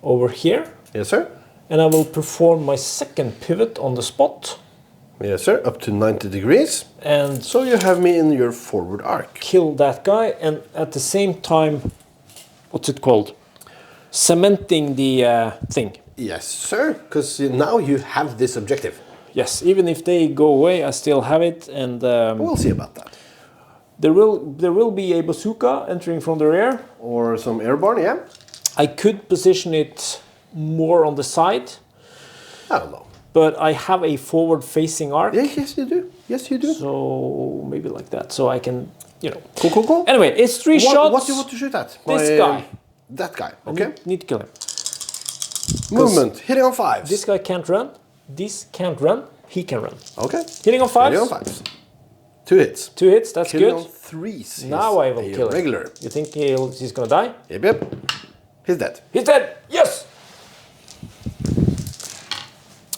over here. Yes, sir. And I will perform my second pivot on the spot. Yes, sir. Up to 90 degrees. And So you have me in your forward arc. kill that guy, and at the same time, what's it called? Cementing the thing. Yes, sir. Because now you have this objective. Yes, even if they go away, I still have it, and We'll see about that. there will be a bazooka entering from the rear. Or some airborne, yeah? I could position it more on the side, I don't know. but I have a forward-facing arc, Yeah, yes, you do. Yes, you do. so maybe like that, so I can, you know. Cool, cool, cool. Anyway, it's 3 shots. What do you want to shoot at? This guy. That guy, I okay. need to kill him. Movement, hitting on fives. This guy can't run. This can't run. He can run. Okay. Hitting on fives. Hitting on fives. 2 hits. 2 hits. That's Killing good. on threes. Now I will a kill him. regular. You think he's gonna die? Yep, yep. He's dead. He's dead. Yes.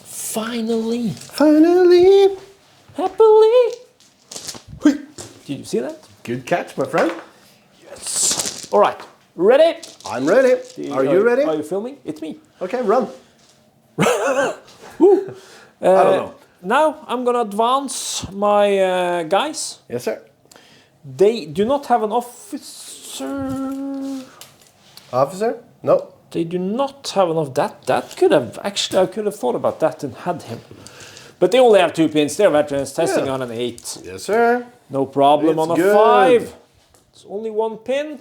Finally, Finally. happily. Hui. Did you see that? Good catch, my friend. Yes. All right. Ready? I'm ready. Are you ready? Are you filming? It's me. Okay, run. Woo. I don't know. Now I'm gonna advance my guys. Yes, sir. They do not have an officer. Officer? No. They do not have enough. That could have actually, I could have thought about that and had him. But they only have 2 pins. They're veterans testing Yeah. on an 8. Yes, sir. No problem It's on a good. 5. It's only 1 pin.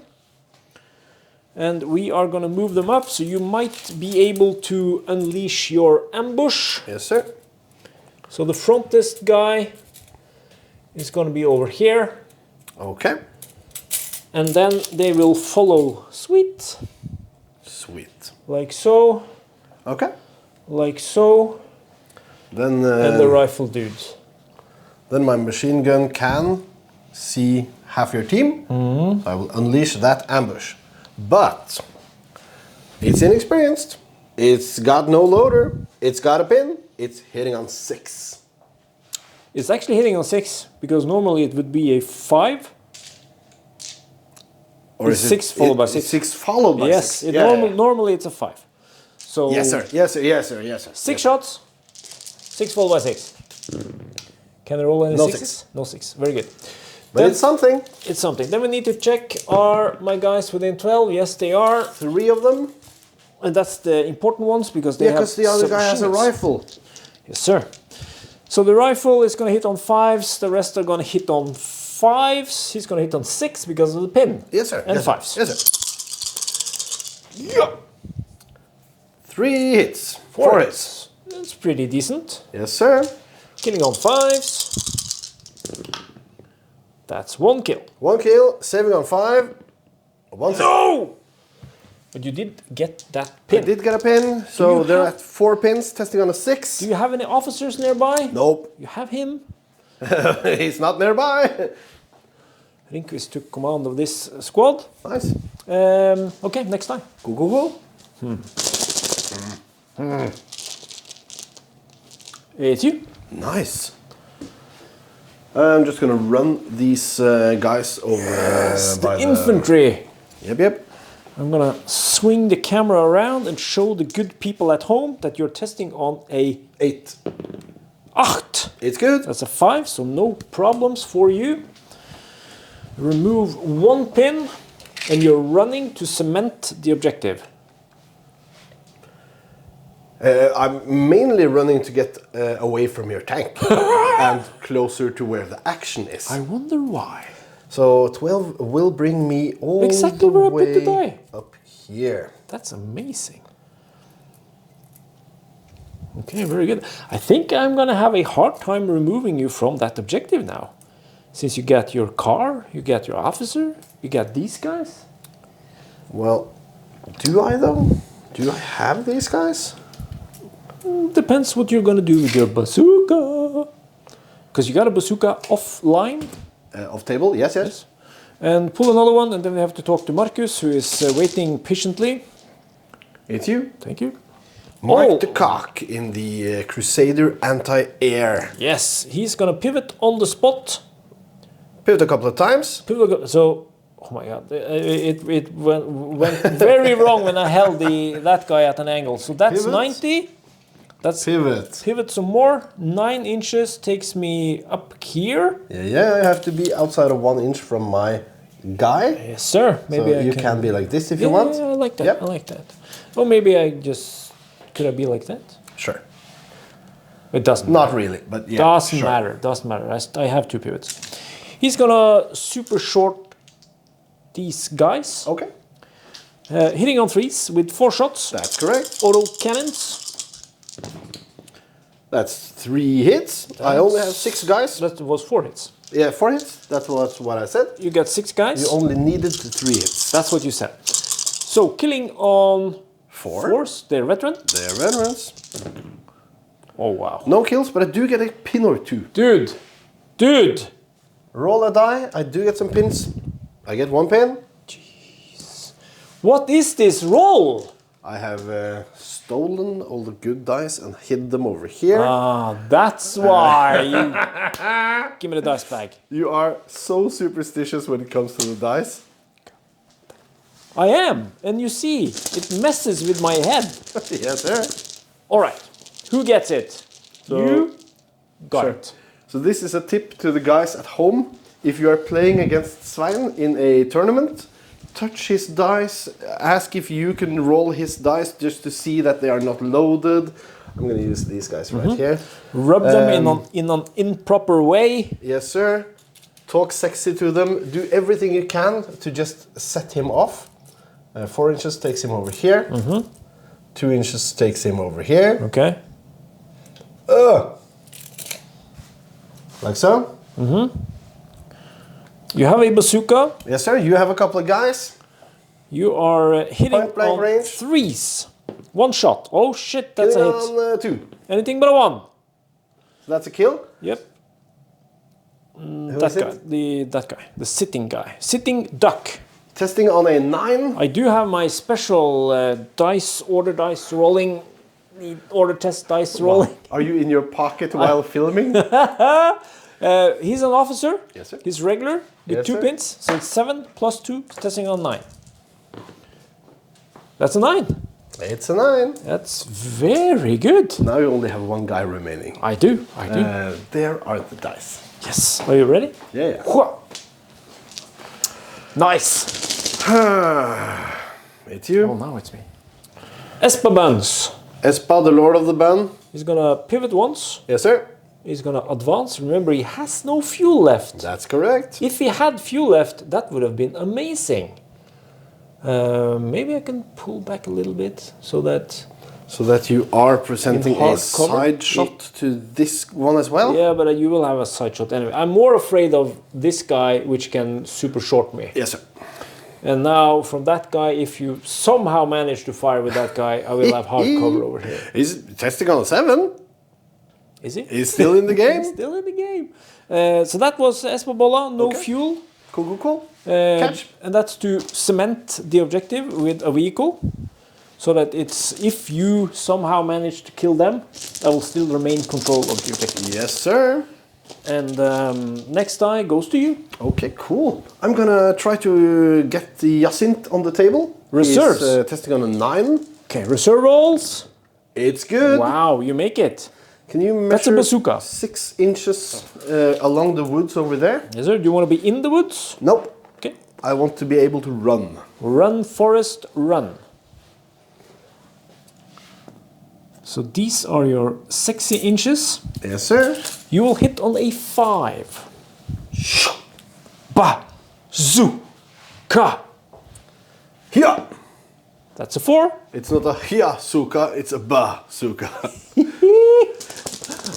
And we are going to move them up, so you might be able to unleash your ambush. Yes, sir. So the frontest guy is going to be over here. Okay. And then they will follow sweet, Sweet. like so, Okay. like so, Then, and the rifle dudes. then my machine gun can see half your team. I will unleash that ambush. But it's inexperienced. It's got no loader. It's got a pin. It's hitting on 6. It's actually hitting on 6 because normally it would be a 5. Or It's 6 followed by 6. 6 followed by 6. Yes, normally it's a 5. So Yes, sir. Yes, sir. Yes, sir. Yes, sir. 6 shots, 6 followed by 6. Can I roll any No 6s? No 6. Very good. But Then it's something. it's something. Then we need to check, are my guys within 12? Yes, they are. 3 of them. And that's the important ones because they Yeah, have because the other guy has a submachines. rifle. Yes, sir. So the rifle is going to hit on 5s. The rest are going to hit on 5s. He's going to hit on 6 because of the pin. Yes, sir. And yes, sir. 5s. Yes, sir. Yeah. 3 hits. 4 hits. That's pretty decent. Yes, sir. Killing on 5s. That's 1 kill. 1 kill, saving on 5. 1 save. No! But you did get that I pin. did get a pin, so you they're have- at 4 pins, testing on a 6. Do you have any officers nearby? Nope. You have him. He's not nearby. Rinquist took command of this squad. Nice. Okay, next time. Cool, cool, cool. It's you. Nice. I'm just gonna run these guys over by The infantry. Yep, yep. I'm gonna swing the camera around and show the good people at home that you're testing on a 8. 8. It's good. That's a 5, so no problems for you. Remove 1 pin and you're running to cement the objective. I'm mainly running to get away from your tank and closer to where the action is. I wonder why. So 12 will bring me all Exactly the where I put way the die. up here. That's amazing. Okay, very good. I think I'm gonna have a hard time removing you from that objective now. Since you got your car, you got your officer, you got these guys. Well, do I though? Do I have these guys? Depends what you're gonna do with your bazooka. Because you got a bazooka offline. Off table, yes. And pull another one, and then we have to talk to Marcus, who is waiting patiently. It's you. Thank you. Mark the cock in the Crusader anti-air. Yes, he's gonna pivot on the spot. Pivot a couple of times. So, oh my god, it went very wrong when I held that guy at an angle. So that's Pivot. 90. That's Pivot. some more. 9 inches takes me up here. Yeah, I have to be outside of 1 inch from my guy. Yes, sir. Maybe so I you can be like this if you want. Yeah, I like that. Yep. I like that. Or maybe I just could I be like that? Sure. It doesn't. Not really, but yeah. Doesn't sure. matter. Doesn't matter. I have 2 pivots. He's gonna super short these guys. Okay. Hitting on 3s with 4 shots. That's correct. Auto cannons. That's 3 hits. I only have 6 guys. That was 4 hits. Yeah, 4 hits. That was what I said. You got 6 guys. You only needed 3 hits. That's what you said. So killing on 4s. They're veteran. They're veterans. Oh wow. No kills, but I do get a pin or 2. Dude. Roll a die. I do get some pins. I get 1 pin. Jeez. What is this roll? I have stolen all the good dice and hid them over here. Ah, that's why. Give me the dice bag. You are so superstitious when it comes to the dice. I am, and you see, it messes with my head. Yes, sir. All right, who gets it? You got Sure. it. So this is a tip to the guys at home. If you are playing against Svein in a tournament, touch his dice, ask if you can roll his dice just to see that they are not loaded. I'm going to use these guys right here. Rub them in an improper way. Yes, sir. Talk sexy to them. Do everything you can to just set him off. 4 inches takes him over here. 2 inches takes him over here. Okay. Like so. You have a bazooka. Yes, sir. You have a couple of guys. You are hitting Point blank on range. 3s. 1 shot. Oh shit, that's Killing a hit. on 2. Anything but a 1. So that's a kill. Yep. Who That is guy. it? That guy. The sitting guy. Sitting duck. Testing on a 9. I do have my special order dice rolling, the order test dice rolling. Are you in your pocket while filming? He's an officer. Yes, sir. He's regular with Yes, 2 sir. pins, so it's 7 plus 2, testing on 9. That's a 9. It's a 9. That's very good. Now you only have 1 guy remaining. I do. There are the dice. Yes. Are you ready? Yeah. Hua. Nice. It's you. Oh, now it's me. Espabans. Espa, the Lord of the Band. He's gonna pivot once. Yes, sir. He's gonna advance. Remember, he has no fuel left. That's correct. If he had fuel left, that would have been amazing. Maybe I can pull back a little bit so that... So that you are presenting In hard a cover? side shot to this one as well? Yeah, but you will have a side shot anyway. I'm more afraid of this guy, which can super short me. Yes, sir. And now, from that guy, if you somehow manage to fire with that guy, I will have hard cover over here. He's testing on a 7. Is he? He's still in the game. He's still in the game. So that was Espabola, no Okay. fuel. Cool. Catch. And that's to cement the objective with a vehicle. So that it's, if you somehow manage to kill them, I will still remain control of the objective. Yes, sir. And next die goes to you. Okay, cool. I'm gonna try to get the Jacint on the table. Reserves. He's testing on a 9. Okay, reserve rolls. It's good. Wow, you make it. Can you measure That's a bazooka. 6 inches along the woods over there? Yes, sir. Do you want to be in the woods? Nope. Okay. I want to be able to run. Run, forest, run. So these are your 60 inches. Yes, sir. You will hit on a 5. Bazooka. Hia! That's a 4. It's not a hia-suka, it's a ba-suka.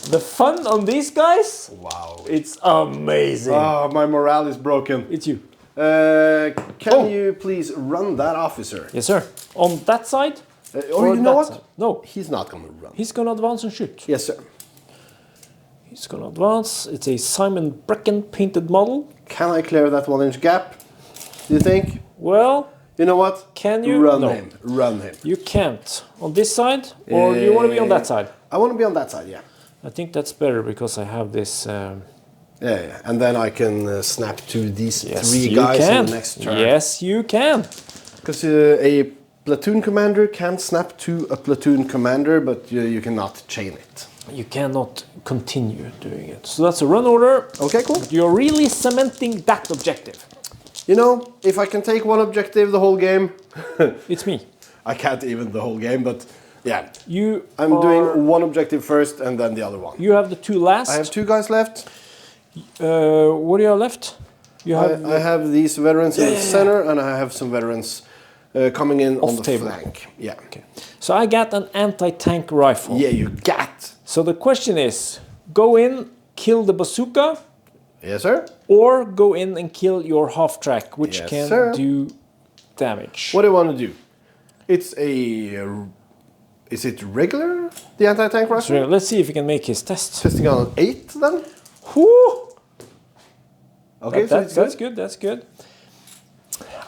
The fun on these guys, Wow. it's amazing. Oh, my morale is broken. It's you. Can you please run that officer? Yes, sir. On that side? Or you know that what? side? No. He's not going to run. He's gonna advance and shoot. Yes, sir. He's gonna advance. It's a Simon Brecken painted model. Can I clear that 1-inch gap? Do you think? Well, You know what? can you? Run No. him. Run him. You can't. On this side? Or you want to be on that side? I want to be on that side, yeah. I think that's better because I have this... Yeah. And then I can snap to these yes, 3 you guys can. in the next turn. Yes, you can. Because a platoon commander can snap to a platoon commander, but you cannot chain it. You cannot continue doing it. So that's a run order. Okay, cool. You're really cementing that objective. You know, if I can take one objective the whole game, It's me. I can't even the whole game, but yeah. You I'm doing one objective first and then the other one. You have the 2 last. I have 2 guys left. What do you have left? You have I have these veterans in the center, and I have some veterans coming in on the table. flank. Yeah. Okay. So I got an anti-tank rifle. Yeah, you got. So the question is, go in, kill the bazooka, Yes, sir. or go in and kill your half-track, which Yes, can sir. do damage. What do you want to do? It's a. Is it regular? The anti-tank rifle? So let's see if he can make his test. Testing on an 8 then. Whew! Okay, That's good. That's good.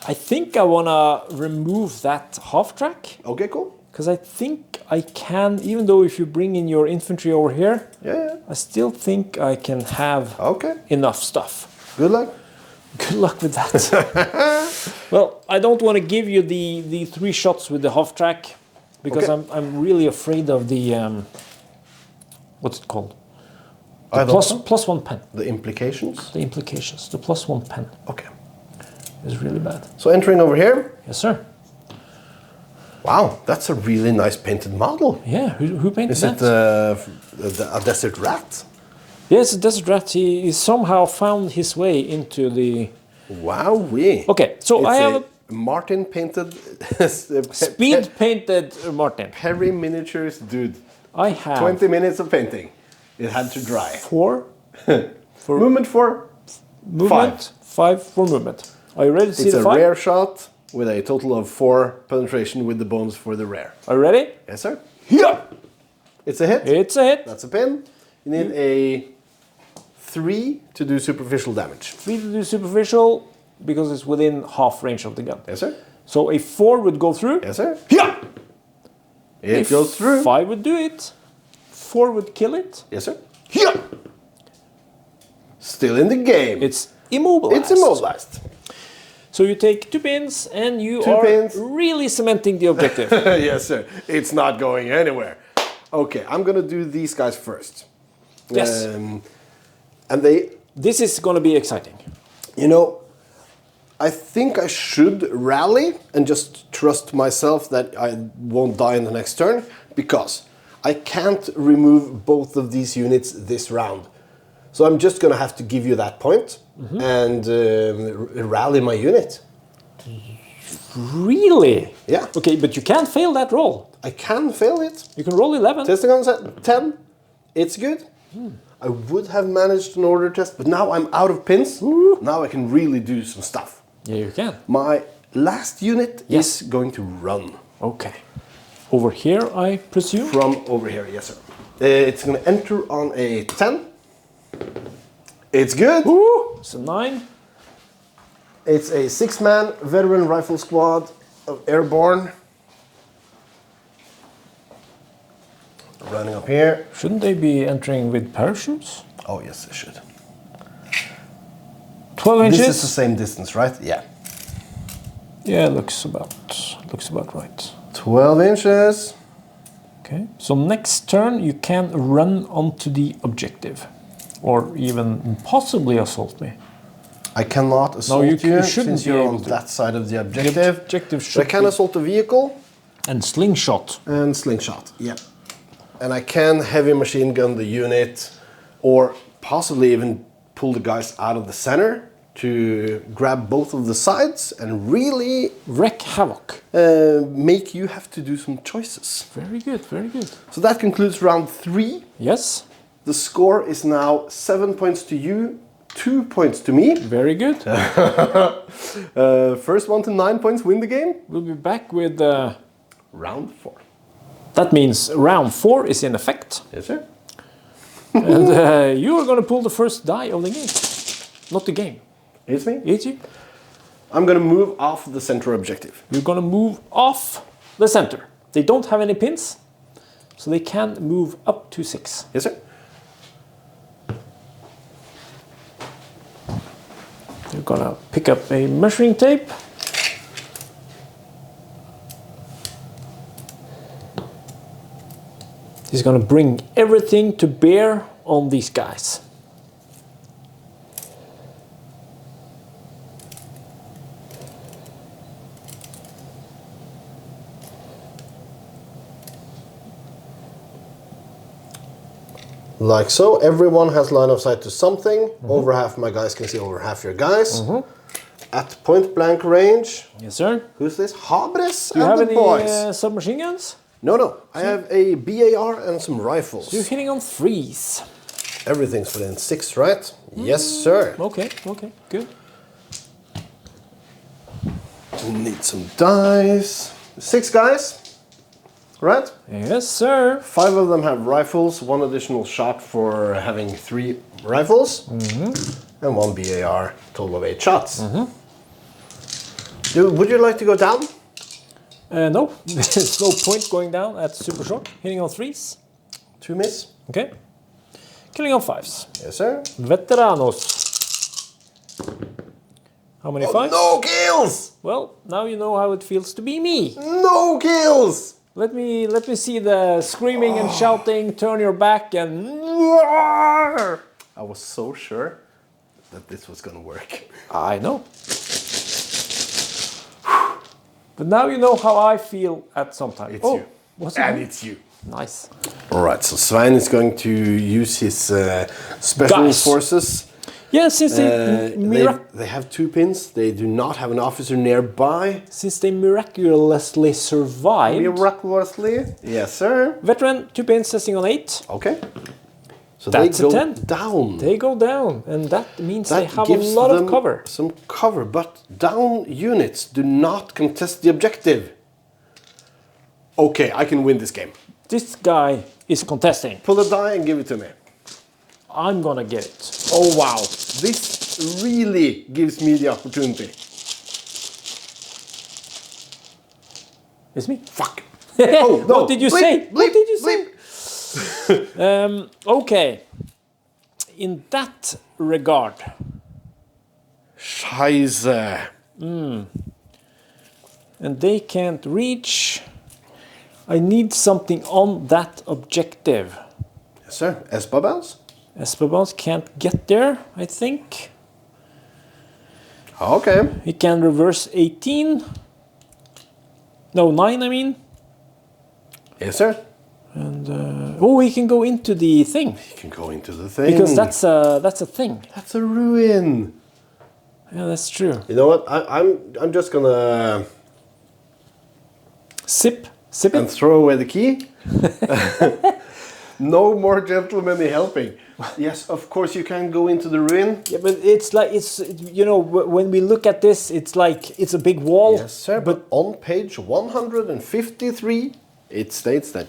I think I wanna remove that half-track. Okay, cool. Because I think I can, even though if you bring in your infantry over here, Yeah. I still think I can have Okay. enough stuff. Good luck. Good luck with that. Well, I don't want to give you the 3 shots with the half track because Okay. I'm really afraid of the what's it called? I The don't know. plus 1 pen. The implications. The implications. The plus 1 pen Okay. is really bad. So entering over here. Yes, sir. Wow, that's a really nice painted model. Yeah. Who painted Is that? it a desert rat? Yes, a desert rat. He somehow found his way into the. Wowee. Okay, so It's I have a Martin painted speed painted Martin. Perry miniatures, dude. I have 20 minutes of painting. It had to dry. 4 for Movement 4. movement, 5 for movement. Are you ready to see It's the a 5? rare shot with a total of 4 penetration with the bones for the rare. Are you ready? Yes, sir. Yeah. It's a hit. It's a hit. That's a pin. You need a 3 to do superficial damage. 3 to do superficial because it's within half range of the gun. Yes, sir. So a 4 would go through. Yes, sir. Yeah. It goes through. 5 would do it. 4 would kill it. Yes, sir. Yeah. Still in the game. It's immobilized. It's immobilized. So you take 2 pins and you 2 are pins. really cementing the objective. Yes, sir. It's not going anywhere. Okay, I'm gonna do these guys first. Yes. And they, This is going to be exciting. you know, I think I should rally and just trust myself that I won't die in the next turn because I can't remove both of these units this round. So I'm just gonna have to give you that point and rally my unit. Really? Yeah. Okay, but you can't fail that roll. I can fail it. You can roll 11. Testing on set 10. It's good. I would have managed an order test, but now I'm out of pins. Now I can really do some stuff. Yeah, you can. My last unit Yes. is going to run. Okay. Over here, I presume? From over here, yes sir. It's going to enter on a 10. It's good. Ooh, it's a 9. It's a 6-man veteran rifle squad of airborne. Running up here. Shouldn't they be entering with parachutes? Oh yes, they should. 12 inches? This is the same distance, right? Yeah. Yeah, looks about right. 12 inches. Okay. So next turn you can run onto the objective, or even possibly assault me. I cannot assault you you shouldn't since be you're able on to. that side of the objective. Objective But I should can be- assault a vehicle and slingshot. and slingshot. Yeah. And I can heavy machine gun the unit, or possibly even pull the guys out of the center to grab both of the sides and really Wreak havoc. make you have to do some choices. Very good, very good. So that concludes round 3. Yes. The score is now 7 points to you, 2 points to me. Very good. First one to 9 points win the game. We'll be back with... Round 4. that means round 4 is in effect. Yes, sir. And you are going to pull the first die of the game. Not the game. It's me. It's you. I'm going to move off the center objective. You're going to move off the center. They don't have any pins, so they can move up to 6. Yes, sir. You're going to pick up a measuring tape. He's going to bring everything to bear on these guys. Like so, everyone has line of sight to something. Over half my guys can see over half your guys. At point blank range. Yes, sir. Who's this? Habres Do you and have the any boys. submachine guns? No. I have a BAR and some rifles. You're hitting on 3s. Everything's within 6, right? Yes, sir. Okay, good. We need some dice. 6 guys, right? Yes, sir. 5 of them have rifles, 1 additional shot for having 3 rifles, and 1 BAR, total of 8 shots. Would you like to go down? No, there's no point going down at super short. Hitting on 3s. 2 miss. Okay. Killing on 5s. Yes, sir. Veteranos. How many 5s? No kills! Well, now you know how it feels to be me. No kills! Let me see the screaming and shouting, turn your back and... I was so sure that this was gonna work. I know. But now you know how I feel at some time. It's you. What's it? And it's you. Nice. Alright, so Svein is going to use his special Guys. forces. Yeah, since They have 2 pins. They do not have an officer nearby. since they miraculously survived. Miraculously. Yes, sir. Veteran, 2 pins, testing on 8. Okay. So That's they a go 10. down. They go down, and that means they That have a gives lot of them cover. some cover, but down units do not contest the objective. Okay, I can win this game. This guy is contesting. Pull a die and give it to me. I'm gonna get it. Oh wow, this really gives me the opportunity. It's me. Fuck. Oh, no. What did you Bleep, say? bleep, What did you say? bleep. Okay. In that regard, Scheiße. and they can't reach, I need something on that objective. Yes, sir. Espabels? Espabans can't get there, I think. Okay. He can reverse 18. No, 9, I mean. Yes, sir. And he can go into the thing You can go into the thing. because that's a thing. That's a ruin. Yeah, that's true. You know what? I'm just gonna Sip and it. throw away the key. No more gentlemanly helping. Yes, of course you can go into the ruin. Yeah, but it's like when we look at this, it's like it's a big wall. Yes, sir. But on page 153, it states that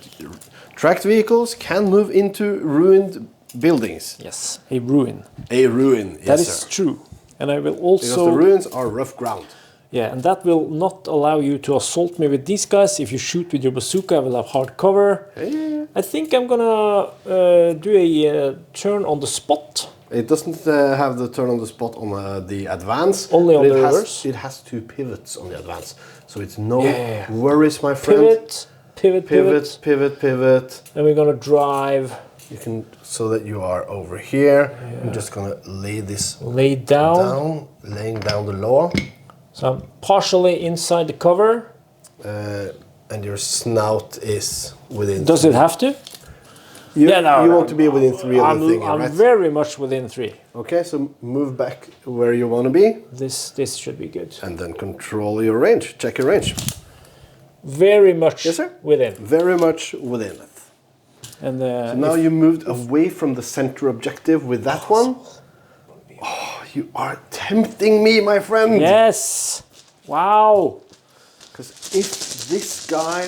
tracked vehicles can move into ruined buildings. Yes, a ruin. A ruin. Yes, That is sir. true. And I will Because also the ruins are rough ground. yeah, and that will not allow you to assault me with these guys. If you shoot with your bazooka, I will have hard cover. Yeah. I think I'm gonna do a turn on the spot. It doesn't have the turn on the spot on the advance. Only on but the it has, reverse? It has 2 pivots on the advance. So it's no Yeah. worries, my friend. Pivot. Pivot. And we're gonna drive, You can, so that you are over here. I'm just gonna lay this lay down. laying down the law. So I'm partially inside the cover. And your snout is within. Does it have to? You, no, you no, want to be within 3 of the thing, I'm right? very much within 3. Okay, so move back where you want to be. This should be good. And then control your range. Check your range. Very much Yes, sir. within. Very much within it. And So now you moved away from the center objective with that one. Oh, you are tempting me, my friend. yes. Wow. Because if this guy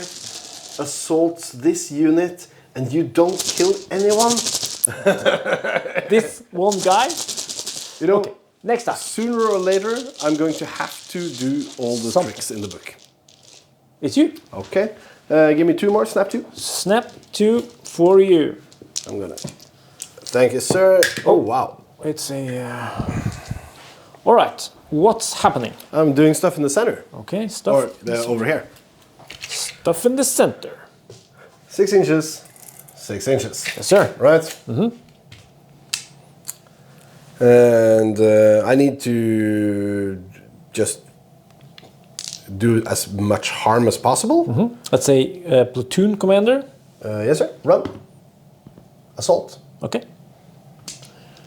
assaults this unit and you don't kill anyone, This one guy. you know, Okay. Next time. sooner or later, I'm going to have to do all the tricks in the book. It's you. Okay, give me 2 more, snap 2. Snap 2 for you. I'm gonna. Thank you, sir. Oh, wow. It's a. All right. What's happening? I'm doing stuff in the center. Okay. Stuff. Or over here. Stuff in the center. 6 inches, 6 inches. Yes, sir. Right? Mm-hmm. And I need to just do as much harm as possible. Mm-hmm. Let's say platoon commander. Yes, sir. Run. Assault. Okay.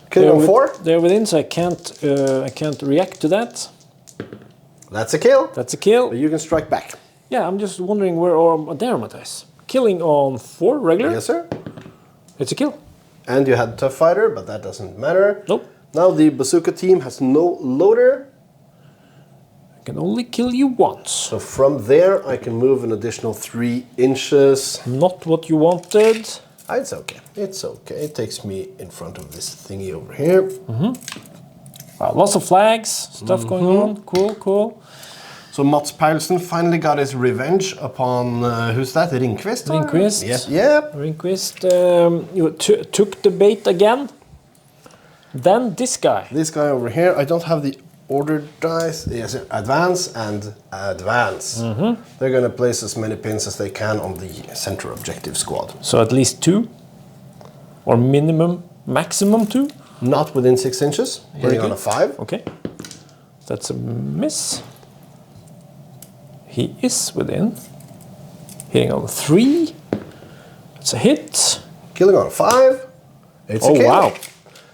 Killing on 4. They're within, so I can't react to that. That's a kill. That's a kill. But you can strike back. Yeah, I'm just wondering where are there are my dice. Killing on 4 regular. Yes, sir. It's a kill. And you had Tough Fighter, but that doesn't matter. Nope. Now the bazooka team has no loader. I can only kill you once. So from there, I can move an additional 3 inches. Not what you wanted. It's okay. It's okay. It takes me in front of this thingy over here. Wow, lots of flags, stuff going on. Cool, cool. So Mats Paulsen finally got his revenge upon, who's that? Ringqvist? or? Ringqvist. Yes. Yep. Ringqvist, you took the bait again. Then this guy. This guy over here, I don't have the order dice. Yes, advance and advance. They're going to place as many pins as they can on the center objective squad. So at least 2? Or maximum 2? Not within 6 inches. Hitting on good. a 5. Okay. That's a miss. He is within. Hitting on a 3. That's a hit. Killing on a 5. It's a Oh, kill. wow.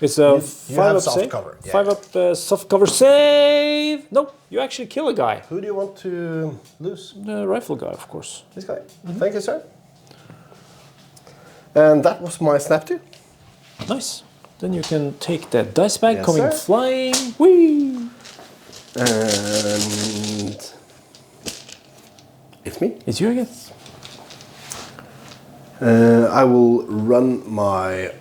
It's a You 5 have up soft save. cover, yeah. 5 up soft cover save. No, you actually kill a guy. Who do you want to lose? The rifle guy, of course. This guy. Thank you, sir. And that was my snap 2. Nice. Then you can take the dice bag Yes, coming sir. flying. Whee! And it's me. It's you again. I will run my.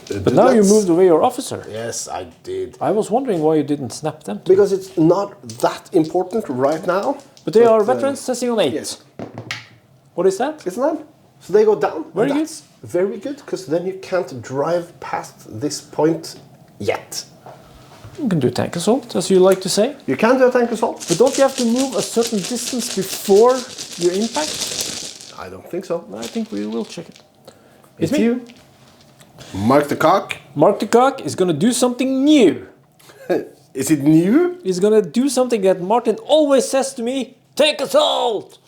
But now you moved away your officer. Yes, I did. I was wondering why you didn't snap them. Because it's not that important right now. But they are veterans testing on 8. Yes, What is that? it's not. So they go down. Very and good. that's very good, because then you can't drive past this point yet. You can do tank assault, as you like to say. You can do a tank assault. But don't you have to move a certain distance before your impact? I don't think so. I think we will check it. It's me. you. Mark the cock. Mark the Cock is gonna do something new. Is it new? He's gonna do something that Martin always says to me, tank assault!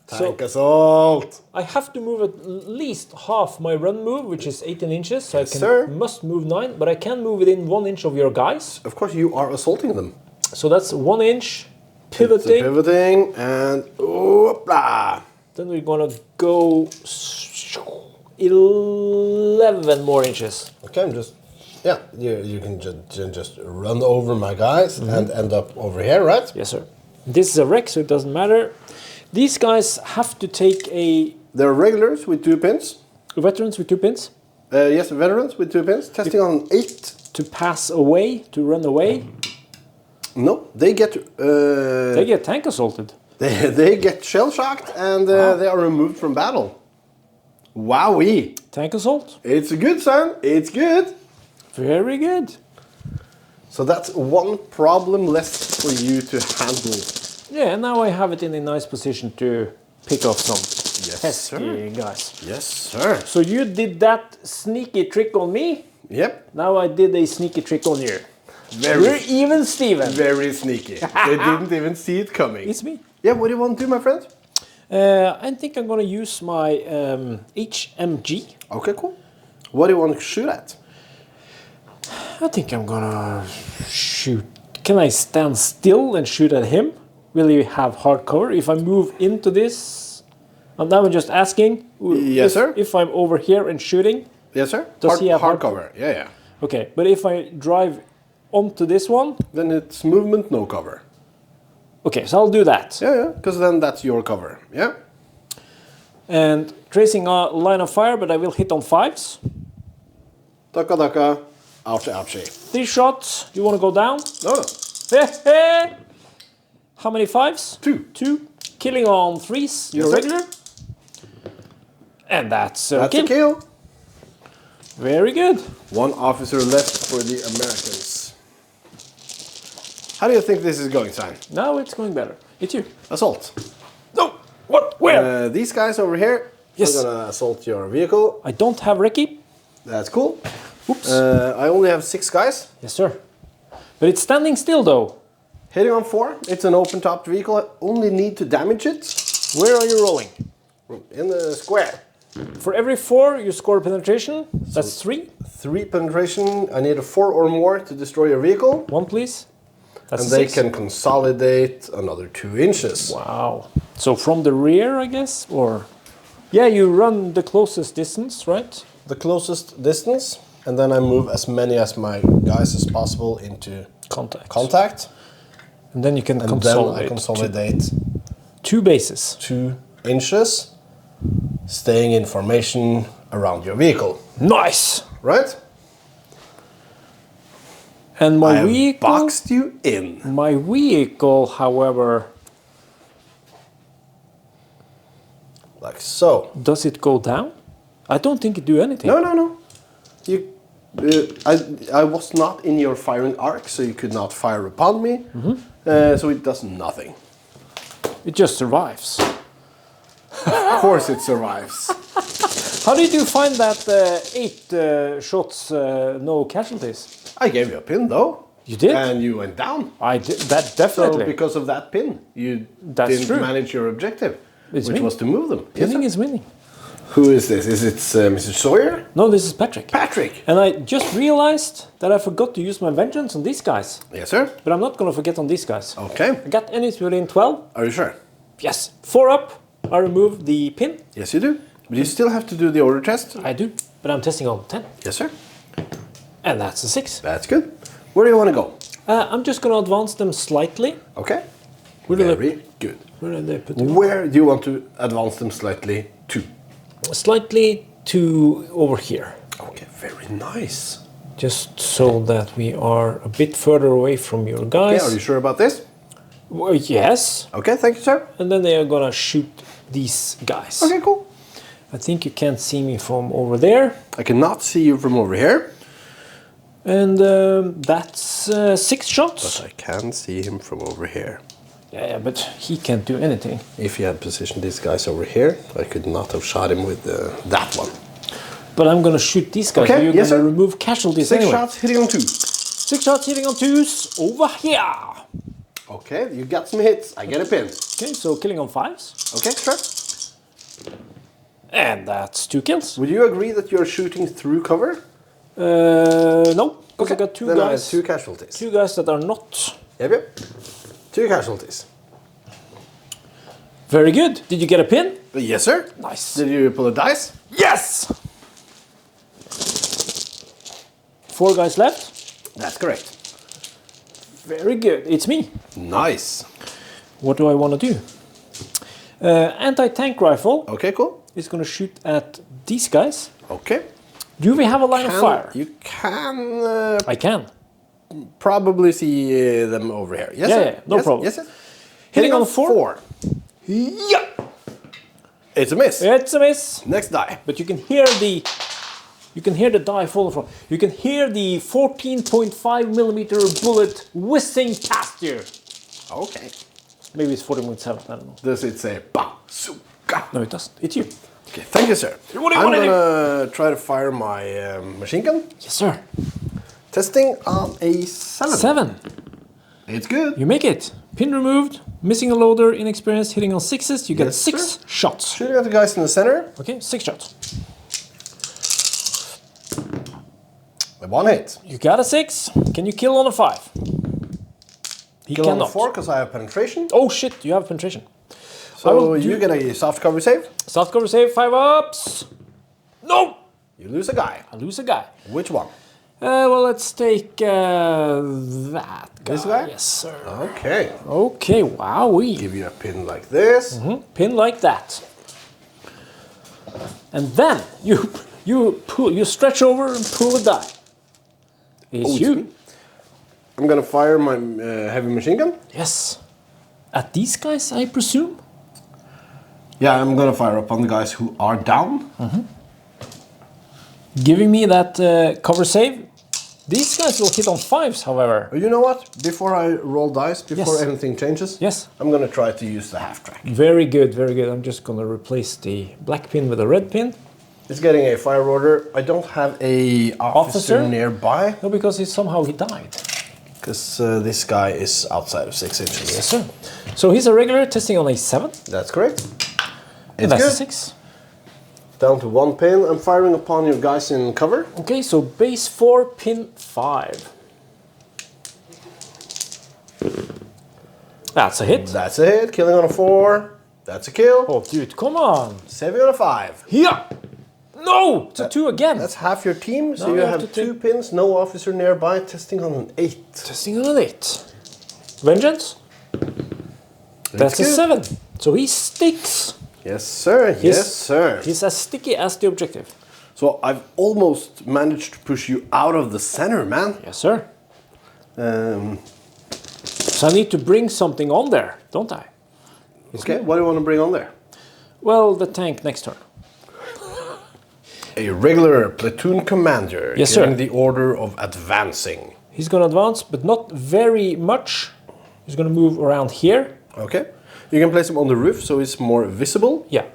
Tank assault. I have to move at least half my run move, which is 18 inches, so Yes, I sir. must move 9, but I can move within 1 inch of your guys. Of course, you are assaulting them. So that's 1 inch, It's a pivoting. pivoting and oopla. Then we're gonna go 11 more inches. Okay, I'm just you can just run over my guys and end up over here, right? Yes, sir. This is a wreck, so it doesn't matter. These guys have to take a They're regulars with 2 pins. veterans with 2 pins Yes, veterans with 2 pins. Testing on 8. to pass away, to run away. No, they get They get tank assaulted. they get shell shocked and they are removed from battle. Wowee! Tank assault. It's good, son. It's good. Very good. So that's 1 problem less for you to handle. Yeah, and now I have it in a nice position to pick off some Yes, pesky sir. guys. Yes, sir. So you did that sneaky trick on me. Yep. Now I did a sneaky trick on you. Very, We're even, Steven. very sneaky. They didn't even see it coming. It's me. Yeah, what do you want to do, my friend? I think I'm gonna use my HMG. Okay, cool. What do you want to shoot at? I think I'm gonna shoot. Can I stand still and shoot at him? Will he have hard cover if I move into this? And now I'm just asking. Yes, sir. If I'm over here and shooting. Yes, sir. Does he have hard cover? Yeah, yeah. Okay, but if I drive onto this one, then it's movement, no cover. Okay, so I'll do that. Yeah, yeah, because then that's your cover. Yeah. And tracing a line of fire, but I will hit on 5s. Daka daka. Ouchie, ouchie. 3 shots. You want to go down? No, no. How many 5s? 2. 2. Killing on 3s. You're Yes, regular. And that's a kill. Very good. 1 officer left for the Americans. How do you think this is going, Simon? Now it's going better. It's you. Assault. No. What? Where? These guys over here Yes. are gonna assault your vehicle. I don't have Ricky. That's cool. Oops. I only have 6 guys. Yes, sir. But it's standing still, though. Hitting on 4. It's an open-topped vehicle. I only need to damage it. Where are you rolling? In the square. For every 4, you score penetration. That's 3. 3 penetration. I need a 4 or more to destroy your vehicle. 1, please. That's And a they 6. can consolidate another 2 inches. Wow. So from the rear, I guess? Or... Yeah, you run the closest distance, right? The closest distance. And then I move as many as my guys as possible into contact. And then you can And consolidate. then I consolidate 2 bases. 2 inches, staying in formation around your vehicle. Nice! Right? And I my have vehicle... boxed you in. My vehicle, however... Like so. Does it go down? I don't think it do anything. No, no, no. You, I was not in your firing arc, so you could not fire upon me. So it does nothing. It just survives. Of course it survives. How did you find that 8 shots, no casualties? I gave you a pin though. You did? And you went down. I did. That definitely. So because of that pin, you That's didn't true. manage your objective, It's which me. was to move them. Pinning Yes, is winning. Who is this? Is it Mr. Sawyer? No, this is Patrick. Patrick. And I just realized that I forgot to use my vengeance on these guys. Yes, sir. But I'm not going to forget on these guys. Okay. I got enemies within 12. Are you sure? Yes. 4 up. I remove the pin. Yes, you do. But you still have to do the order test. I do. But I'm testing on 10. Yes, sir. And that's a 6. That's good. Where do you want to go? I'm just going to advance them slightly. Okay. Where do Very good. Where did they put them? Where do you want to advance them slightly to? Slightly to over here. Okay, very nice. Just so that we are a bit further away from your guys. Okay, are you sure about this? Well, yes. Okay, thank you, sir. And then they are gonna shoot these guys. Okay, cool. I think you can't see me from over there. I cannot see you from over here. And that's 6 shots. But I can see him from over here. Yeah, but he can't do anything. If you had positioned these guys over here, I could not have shot him with that one. But I'm gonna shoot these guys. Okay, So you're yes, gonna sir. remove casualties 6 anyway. shots hitting on 2. 6 shots hitting on 2s over here. Okay, you got some hits. I get a pin. Okay, so killing on 5s. Okay, sure. And that's 2 kills. Would you agree that you're shooting through cover? No, because I got 2 then I have guys. 2 casualties. 2 guys that are not. Yep. 2 casualties. Very good. Did you get a pin? Yes, sir. Nice. Did you pull a dice? Yes! 4 guys left. That's correct. Very good. It's me. Nice. What do I want to do? Anti-tank rifle Okay, cool. is going to shoot at these guys. Okay. Do we have a line of fire? You can I can. probably see them over here. Yes, Yeah, sir. yeah, no Yes, problem. Yes, sir. Hitting on 4. Yeah. It's a miss. It's a miss. Next die. But you can hear the die fall from. You can hear the 14.5mm bullet whizzing past you. Okay. Maybe it's 14.7. I don't know. Does it say bazooka? No, it doesn't. It's you. Okay, thank you, sir. What do you I'm wanna do? gonna try to fire my machine gun. Yes, sir. Testing on a 7. 7. It's good. You make it. Pin removed. Missing a loader. Inexperienced. Hitting on 6s. You get Yes, 6 sir. shots. Shooting at the guys in the center. Okay, 6 shots. A 1 hit. You got a 6. Can you kill on a 5? He Kill on a cannot. 4 because I have penetration. Oh shit, you have penetration. So you get a soft cover save. Soft cover save, 5 ups. No! You lose a guy. I lose a guy. Which one? Well, let's take that guy. This guy? Yes, sir. Okay. Okay, wowee. Give you a pin like this. Pin like that. And then you stretch over and pull a die. It's you. Me. I'm gonna fire my heavy machine gun. Yes. At these guys, I presume? Yeah, I'm gonna fire upon the guys who are down. Giving me that cover save. These guys will hit on 5s, however. You know what? Before I roll dice, before Yes. anything changes, Yes. I'm gonna try to use the half track. Very good, very good. I'm just gonna replace the black pin with a red pin. It's getting a fire order. I don't have a officer nearby No, because somehow he died. because this guy is outside of 6 inches. Yes, sir. So he's a regular testing on a 7. That's correct. And It's that's good. a 6. Down to 1 pin. I'm firing upon your guys in cover. Okay, so base 4, pin 5. That's a hit. That's a hit. Killing on a 4. That's a kill. Oh, dude, come on. Saving on a 5. Here. No, it's a 2 again. That's half your team, so Now you we have have to 2 pins, no officer nearby, testing on an 8. Testing on an 8. Vengeance. That's a good. 7. So he sticks. Yes, sir. Yes, sir. He's as sticky as the objective. So I've almost managed to push you out of the center, man. Yes, sir. Um, So I need to bring something on there, don't I? okay, what do you want to bring on there? Well, the tank next turn. A regular platoon commander Yes, giving sir. the order of advancing. He's gonna advance, but not very much. He's gonna move around here. Okay. You can place him on the roof so he's more visible. Yeah.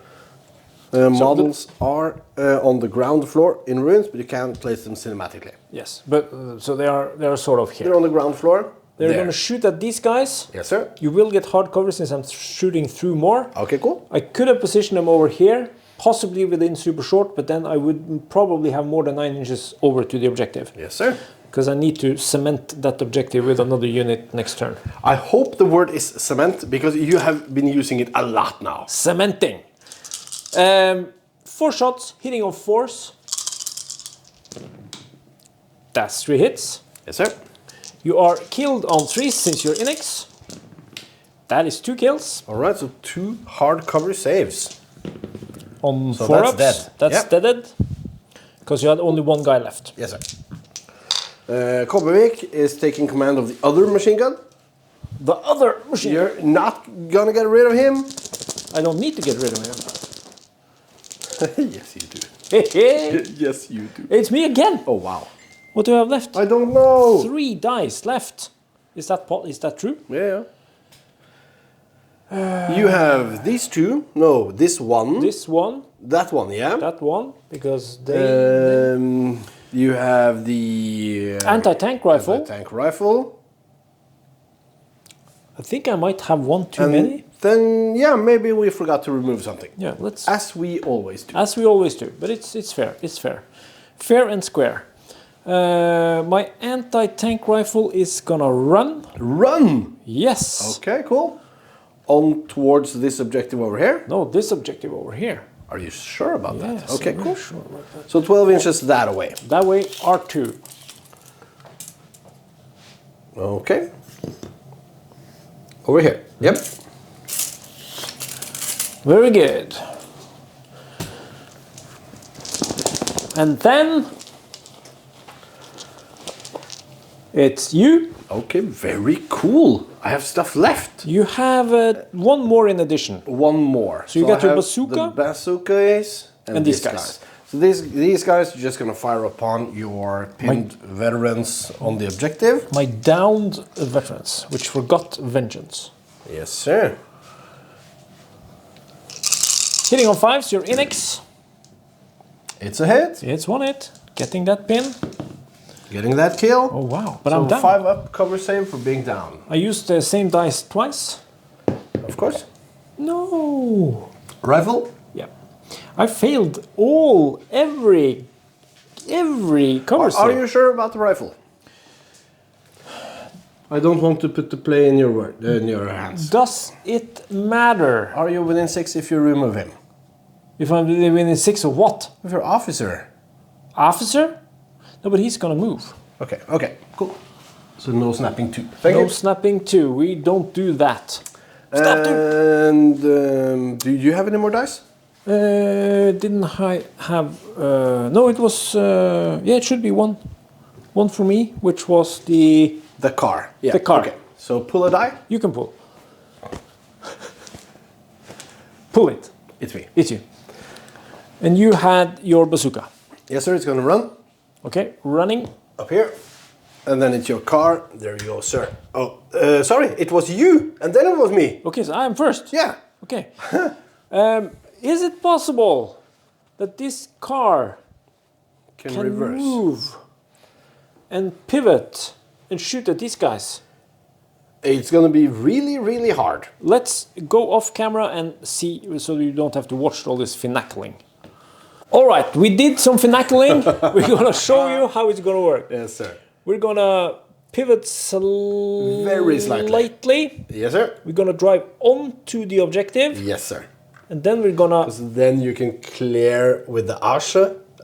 Models are on the ground floor in ruins, but you can place them cinematically. Yes, but so they are sort of They're here. on the ground floor. They're There. gonna shoot at these guys. Yes, sir. You will get hard cover since I'm shooting through more. Okay, cool. I could have positioned them over here, possibly within super short, but then I would probably have more than 9 inches over to the objective. Yes, sir. Because I need to cement that objective with another unit next turn. I hope the word is cement because you have been using it a lot now. Cementing. 4 shots, hitting on 4s. That's 3 hits. Yes, sir. You are killed on 3s since you're Inex. That is 2 kills. All right, so 2 hard cover saves. On So 4 that's ups. dead. That's Yep. deaded. Because you had only 1 guy left. Yes, sir. Kobbervik is taking command of the other machine gun. The other machine. You're not gonna get rid of him. I don't need to get rid of him. Yes, you do. Hey, Yes, you do. it's me again. Oh, wow. What do I have left? I don't know. 3 dice left. Is that true? Yeah. You have these 2. No, this one. This one, That one, yeah. that one, because they You have the anti-tank rifle. tank rifle. I think I might have one too And many. then, yeah, maybe we forgot to remove something. Yeah, let's As we always do. as we always do. But it's fair. It's fair, fair and square. My anti-tank rifle is gonna run. Run! Yes. Okay, cool. On towards this objective over here. No, this objective over here. Are you sure about Yes, that? Okay, I'm very cool. sure about that. So 12 inches that away. That way, R2. Okay. Over here. Yep. Very good. And then it's you. Okay, very cool. I have stuff left. You have one more in addition. One more. So you got I your have bazooka? The bazookas And these guys. So these guys are just gonna fire upon your pinned veterans on the objective. My downed veterans, which forgot vengeance. Yes, sir. Hitting on 5s, you're Inex. It's a hit. It's 1 hit. Getting that pin. Getting that kill. Oh wow, but So I'm down. 5 up cover save for being down. I used the same dice twice. Of course. No. Rifle. Yeah. I failed every cover Are slip. you sure about the rifle? I don't want to put the play in your hands. Does it matter Are you within 6 if you remove him? if I'm within 6 of what? If you're officer. Officer? No, but he's gonna move. Okay, cool. So no snapping 2. Thank No you. snapping 2. We don't do that. Stop And do you have any more dice? Didn't I have? No, it was. Yeah, it should be one. One for me, which was the. The car. Yeah. The car. Okay. So pull a die. You can pull. Pull it. It's me. It's you. And you had your bazooka. Yes, sir. It's gonna run Okay, running. up here, and then it's your car. There you go, sir. Oh, sorry. It was you, and then it was me. Okay, so I'm first. Yeah. Okay. Is it possible that this car Can can reverse. move and pivot and shoot at these guys? It's gonna be really, really hard. Let's go off camera and see, so you don't have to watch all this finagling. All right, we did some finagling. We're gonna show you how it's gonna work. Yes, sir. We're gonna pivot Very slightly. Yes, sir. We're gonna drive onto the objective, Yes, sir. and then we're gonna. So then you can clear with the ashe,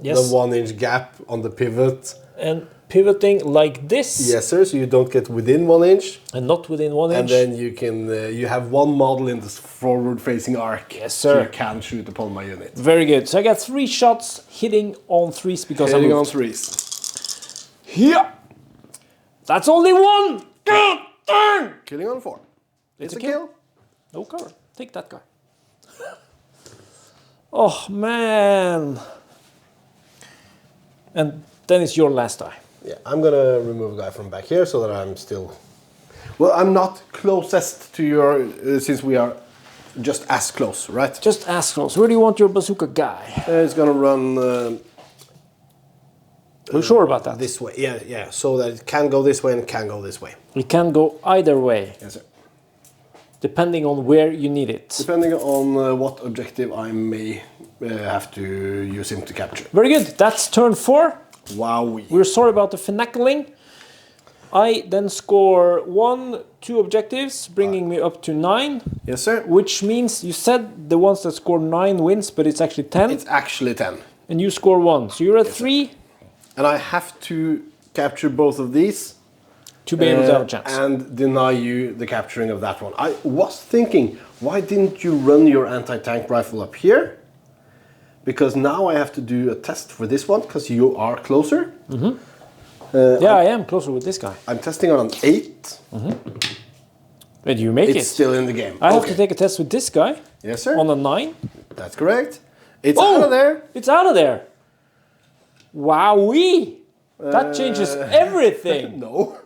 Yes. the 1-inch gap on the pivot. And pivoting like this, Yes, sir. So you don't get within 1 inch, and not within 1 and inch. then you can you have one model in this forward-facing arc. Yes, So sir. you can shoot upon my unit. Very good. So I got 3 shots hitting on 3s because Hitting I on moved. 3s. Yeah. That's only 1. God dang! Killing on 4. It's a a kill. kill. No cover. Take that guy. Oh man. And then it's your last die. Yeah, I'm gonna remove a guy from back here so that I'm still. Well, I'm not closest to your since we are just as close, right? Just ask close. Where do you want your bazooka guy? It's gonna run Are you sure about that? this way. Yeah. So that it can go this way and it can go this way. It can go either way, Yes, sir. depending on where you need it. Depending on what objective I may have to use him to capture. Very good. That's turn 4. Wow. We're sorry about the finagling. I then score 1, 2 objectives, bringing me up to 9. Yes, sir. Which means you said the ones that score 9 wins, but it's actually 10. It's actually 10. And you score 1. So you're at 3 And I have to capture both of these. to be able to have a chance. And deny you the capturing of that one. I was thinking, why didn't you run your anti-tank rifle up here? Because now I have to do a test for this one, because you are closer. Yeah, I am closer with this guy. I'm testing on an 8. But you make It's it. still in the game. I have to take a test with this guy Yes, sir. on a 9. That's correct. It's Oh! out of there. It's out of there. Wowee! That changes everything. No.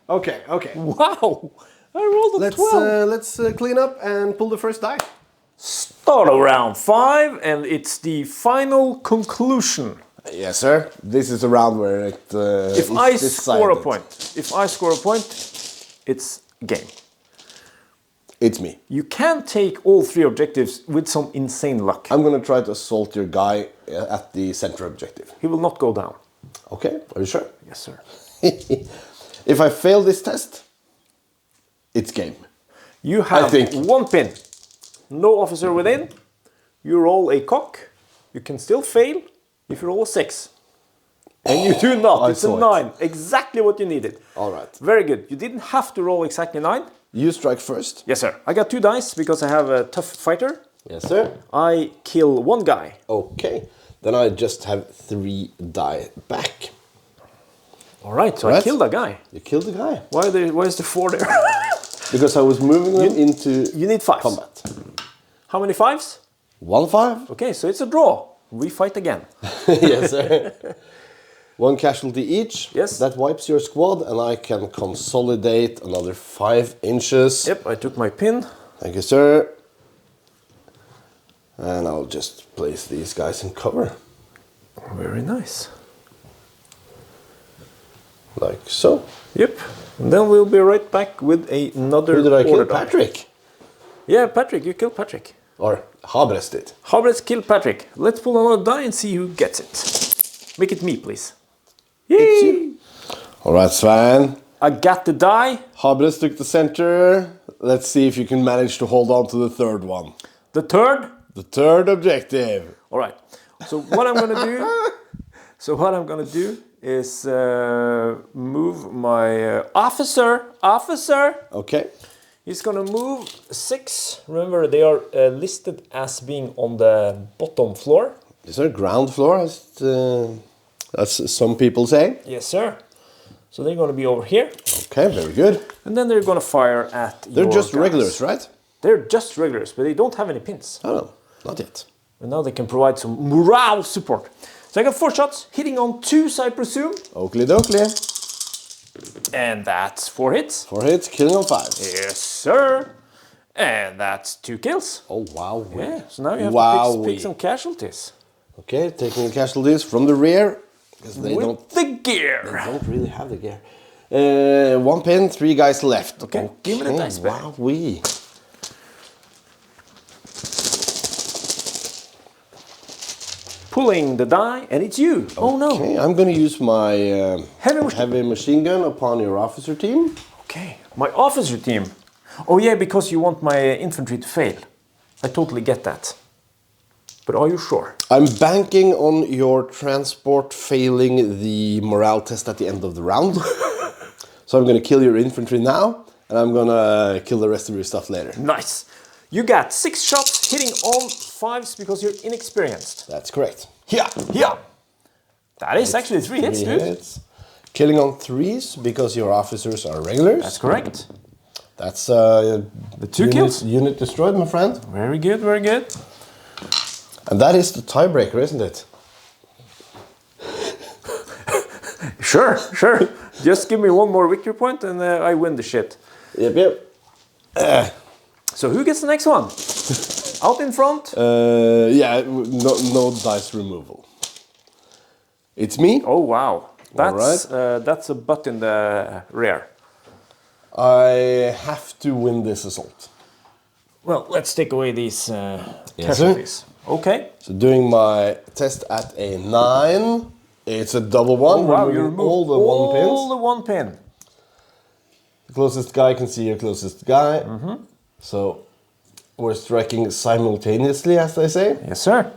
Okay. Wow! I rolled a 12. Let's clean up and pull the first die. Start of round 5, and it's the final conclusion. Yes, sir. This is a round where it. If I score a point, it's game. It's me. You can take all 3 objectives with some insane luck. I'm gonna try to assault your guy at the center objective. He will not go down. Okay, are you sure? Yes, sir. If I fail this test, it's game. You have think. 1 pin. No officer within. You roll a cock. You can still fail if you roll a 6. And you do not. I It's a saw 9. Exactly what you needed. All right. Very good. You didn't have to roll exactly 9. You strike first. Yes, sir. I got 2 dice because I have a tough fighter. Yes, sir. I kill 1 guy. Okay. Then I just have 3 die back. All right, so I Right. killed a guy. You killed the guy. Why is the 4 there? Because I was moving them into You need 5s. combat. How many 5s? 1-5. Okay, so it's a draw. We fight again. Yes, sir. 1 casualty each. Yes. That wipes your squad, and I can consolidate another 5 inches. Yep, I took my pin. Thank you, sir. And I'll just place these guys in cover. Very nice. Like so. Yep. And then we'll be right back with another. Who did I kill? order die. Patrick? Yeah, Patrick. You killed Patrick. Or Habres did. Habres killed Patrick. Let's pull another die and see who gets it. Make it me, please. It's you. All right, Sven. I got the die. Habres took the center. Let's see if you can manage to hold on to the third one. The third. The third objective. All right. So what I'm gonna do? Is move my officer. Okay. He's gonna move 6. Remember, they are listed as being on the bottom floor. Is there ground floor, as some people say? Yes, sir. So they're gonna be over here. Okay, very good. And then they're gonna fire at They're your just guys. regulars, right? They're just regulars, but they don't have any pins. Oh, no, not yet. And now they can provide some morale support. So I got 4 shots, hitting on 2s, I presume. Oakley dokley. And that's 4 hits. 4 hits, killing on 5. Yes, sir. And that's 2 kills. Oh, wow. Yeah, so now you have to pick some casualties. Okay, taking the casualties from the rear. Because they With the gear. don't really have the gear. 1 pin, 3 guys left. Okay, give me the dice back. Wowee. Pulling the die, and it's you. Oh no. Okay, I'm going to use my Heavy machine gun upon your officer team. Okay, my officer team. Oh yeah, because you want my infantry to fail. I totally get that. But are you sure? I'm banking on your transport failing the morale test at the end of the round. So I'm going to kill your infantry now, and I'm going to kill the rest of your stuff later. Nice. You got 6 shots hitting on 5s because you're inexperienced. That's correct. Yeah. That is actually 3 hits, dude. Hits. Killing on 3s because your officers are regulars. That's correct. That's The 2 kills. Unit destroyed, my friend. Very good, very good. And that is the tiebreaker, isn't it? Sure. Just give me 1 more victory point and I win the shit. Yep. So who gets the next one? Out in front? No dice removal. It's me. Oh wow. Alright. That's a butt in the rear. I have to win this assault. Well, let's take away these Yes, sir. casualties. Okay. So doing my test at a 9. It's a double 1. Oh, wow, you removing removed all the 1 pin. The closest guy can see your closest guy. So we're striking simultaneously, as they say. Yes, sir.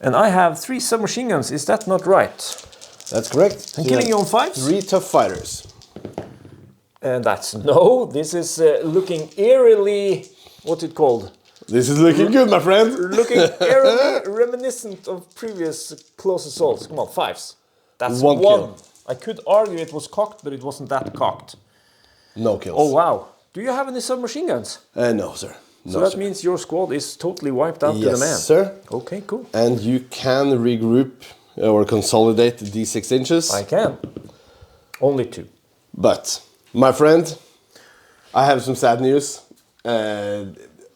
And I have 3 submachine guns. Is that not right? That's correct. And killing you on 5s? 3 tough fighters. And that's no. This is looking eerily, what's it called? This is looking good, my friend. Looking eerily reminiscent of previous close assaults. Come on, 5s. That's 1. Kill. I could argue it was cocked, but it wasn't that cocked. No kills. Oh wow. Do you have any submachine guns? No, sir. So that means your squad is totally wiped out to the man. Yes, sir. Okay, cool. And you can regroup or consolidate the 6 inches. I can. Only 2. But, my friend, I have some sad news.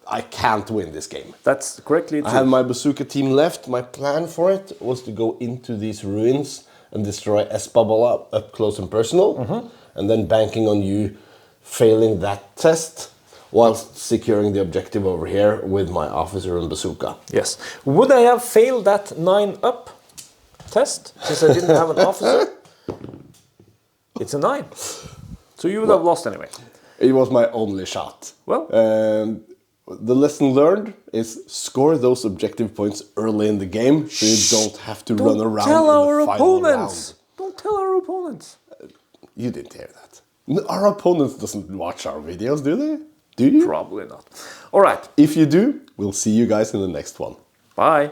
I can't win this game. That's correctly true. I have my bazooka team left. My plan for it was to go into these ruins and destroy S-Bubble up close and personal. And then banking on you failing that test whilst securing the objective over here with my officer and bazooka. Yes. Would I have failed that 9 up test since I didn't have an officer? It's a 9. So you would have lost anyway. It was my only shot. Well, the lesson learned is score those objective points early in the game so you don't have to run around tell in our the final opponents. round. Don't tell our opponents. You didn't hear that. Our opponents doesn't watch our videos, do they? Do you? Probably not. All right. If you do, we'll see you guys in the next one. Bye.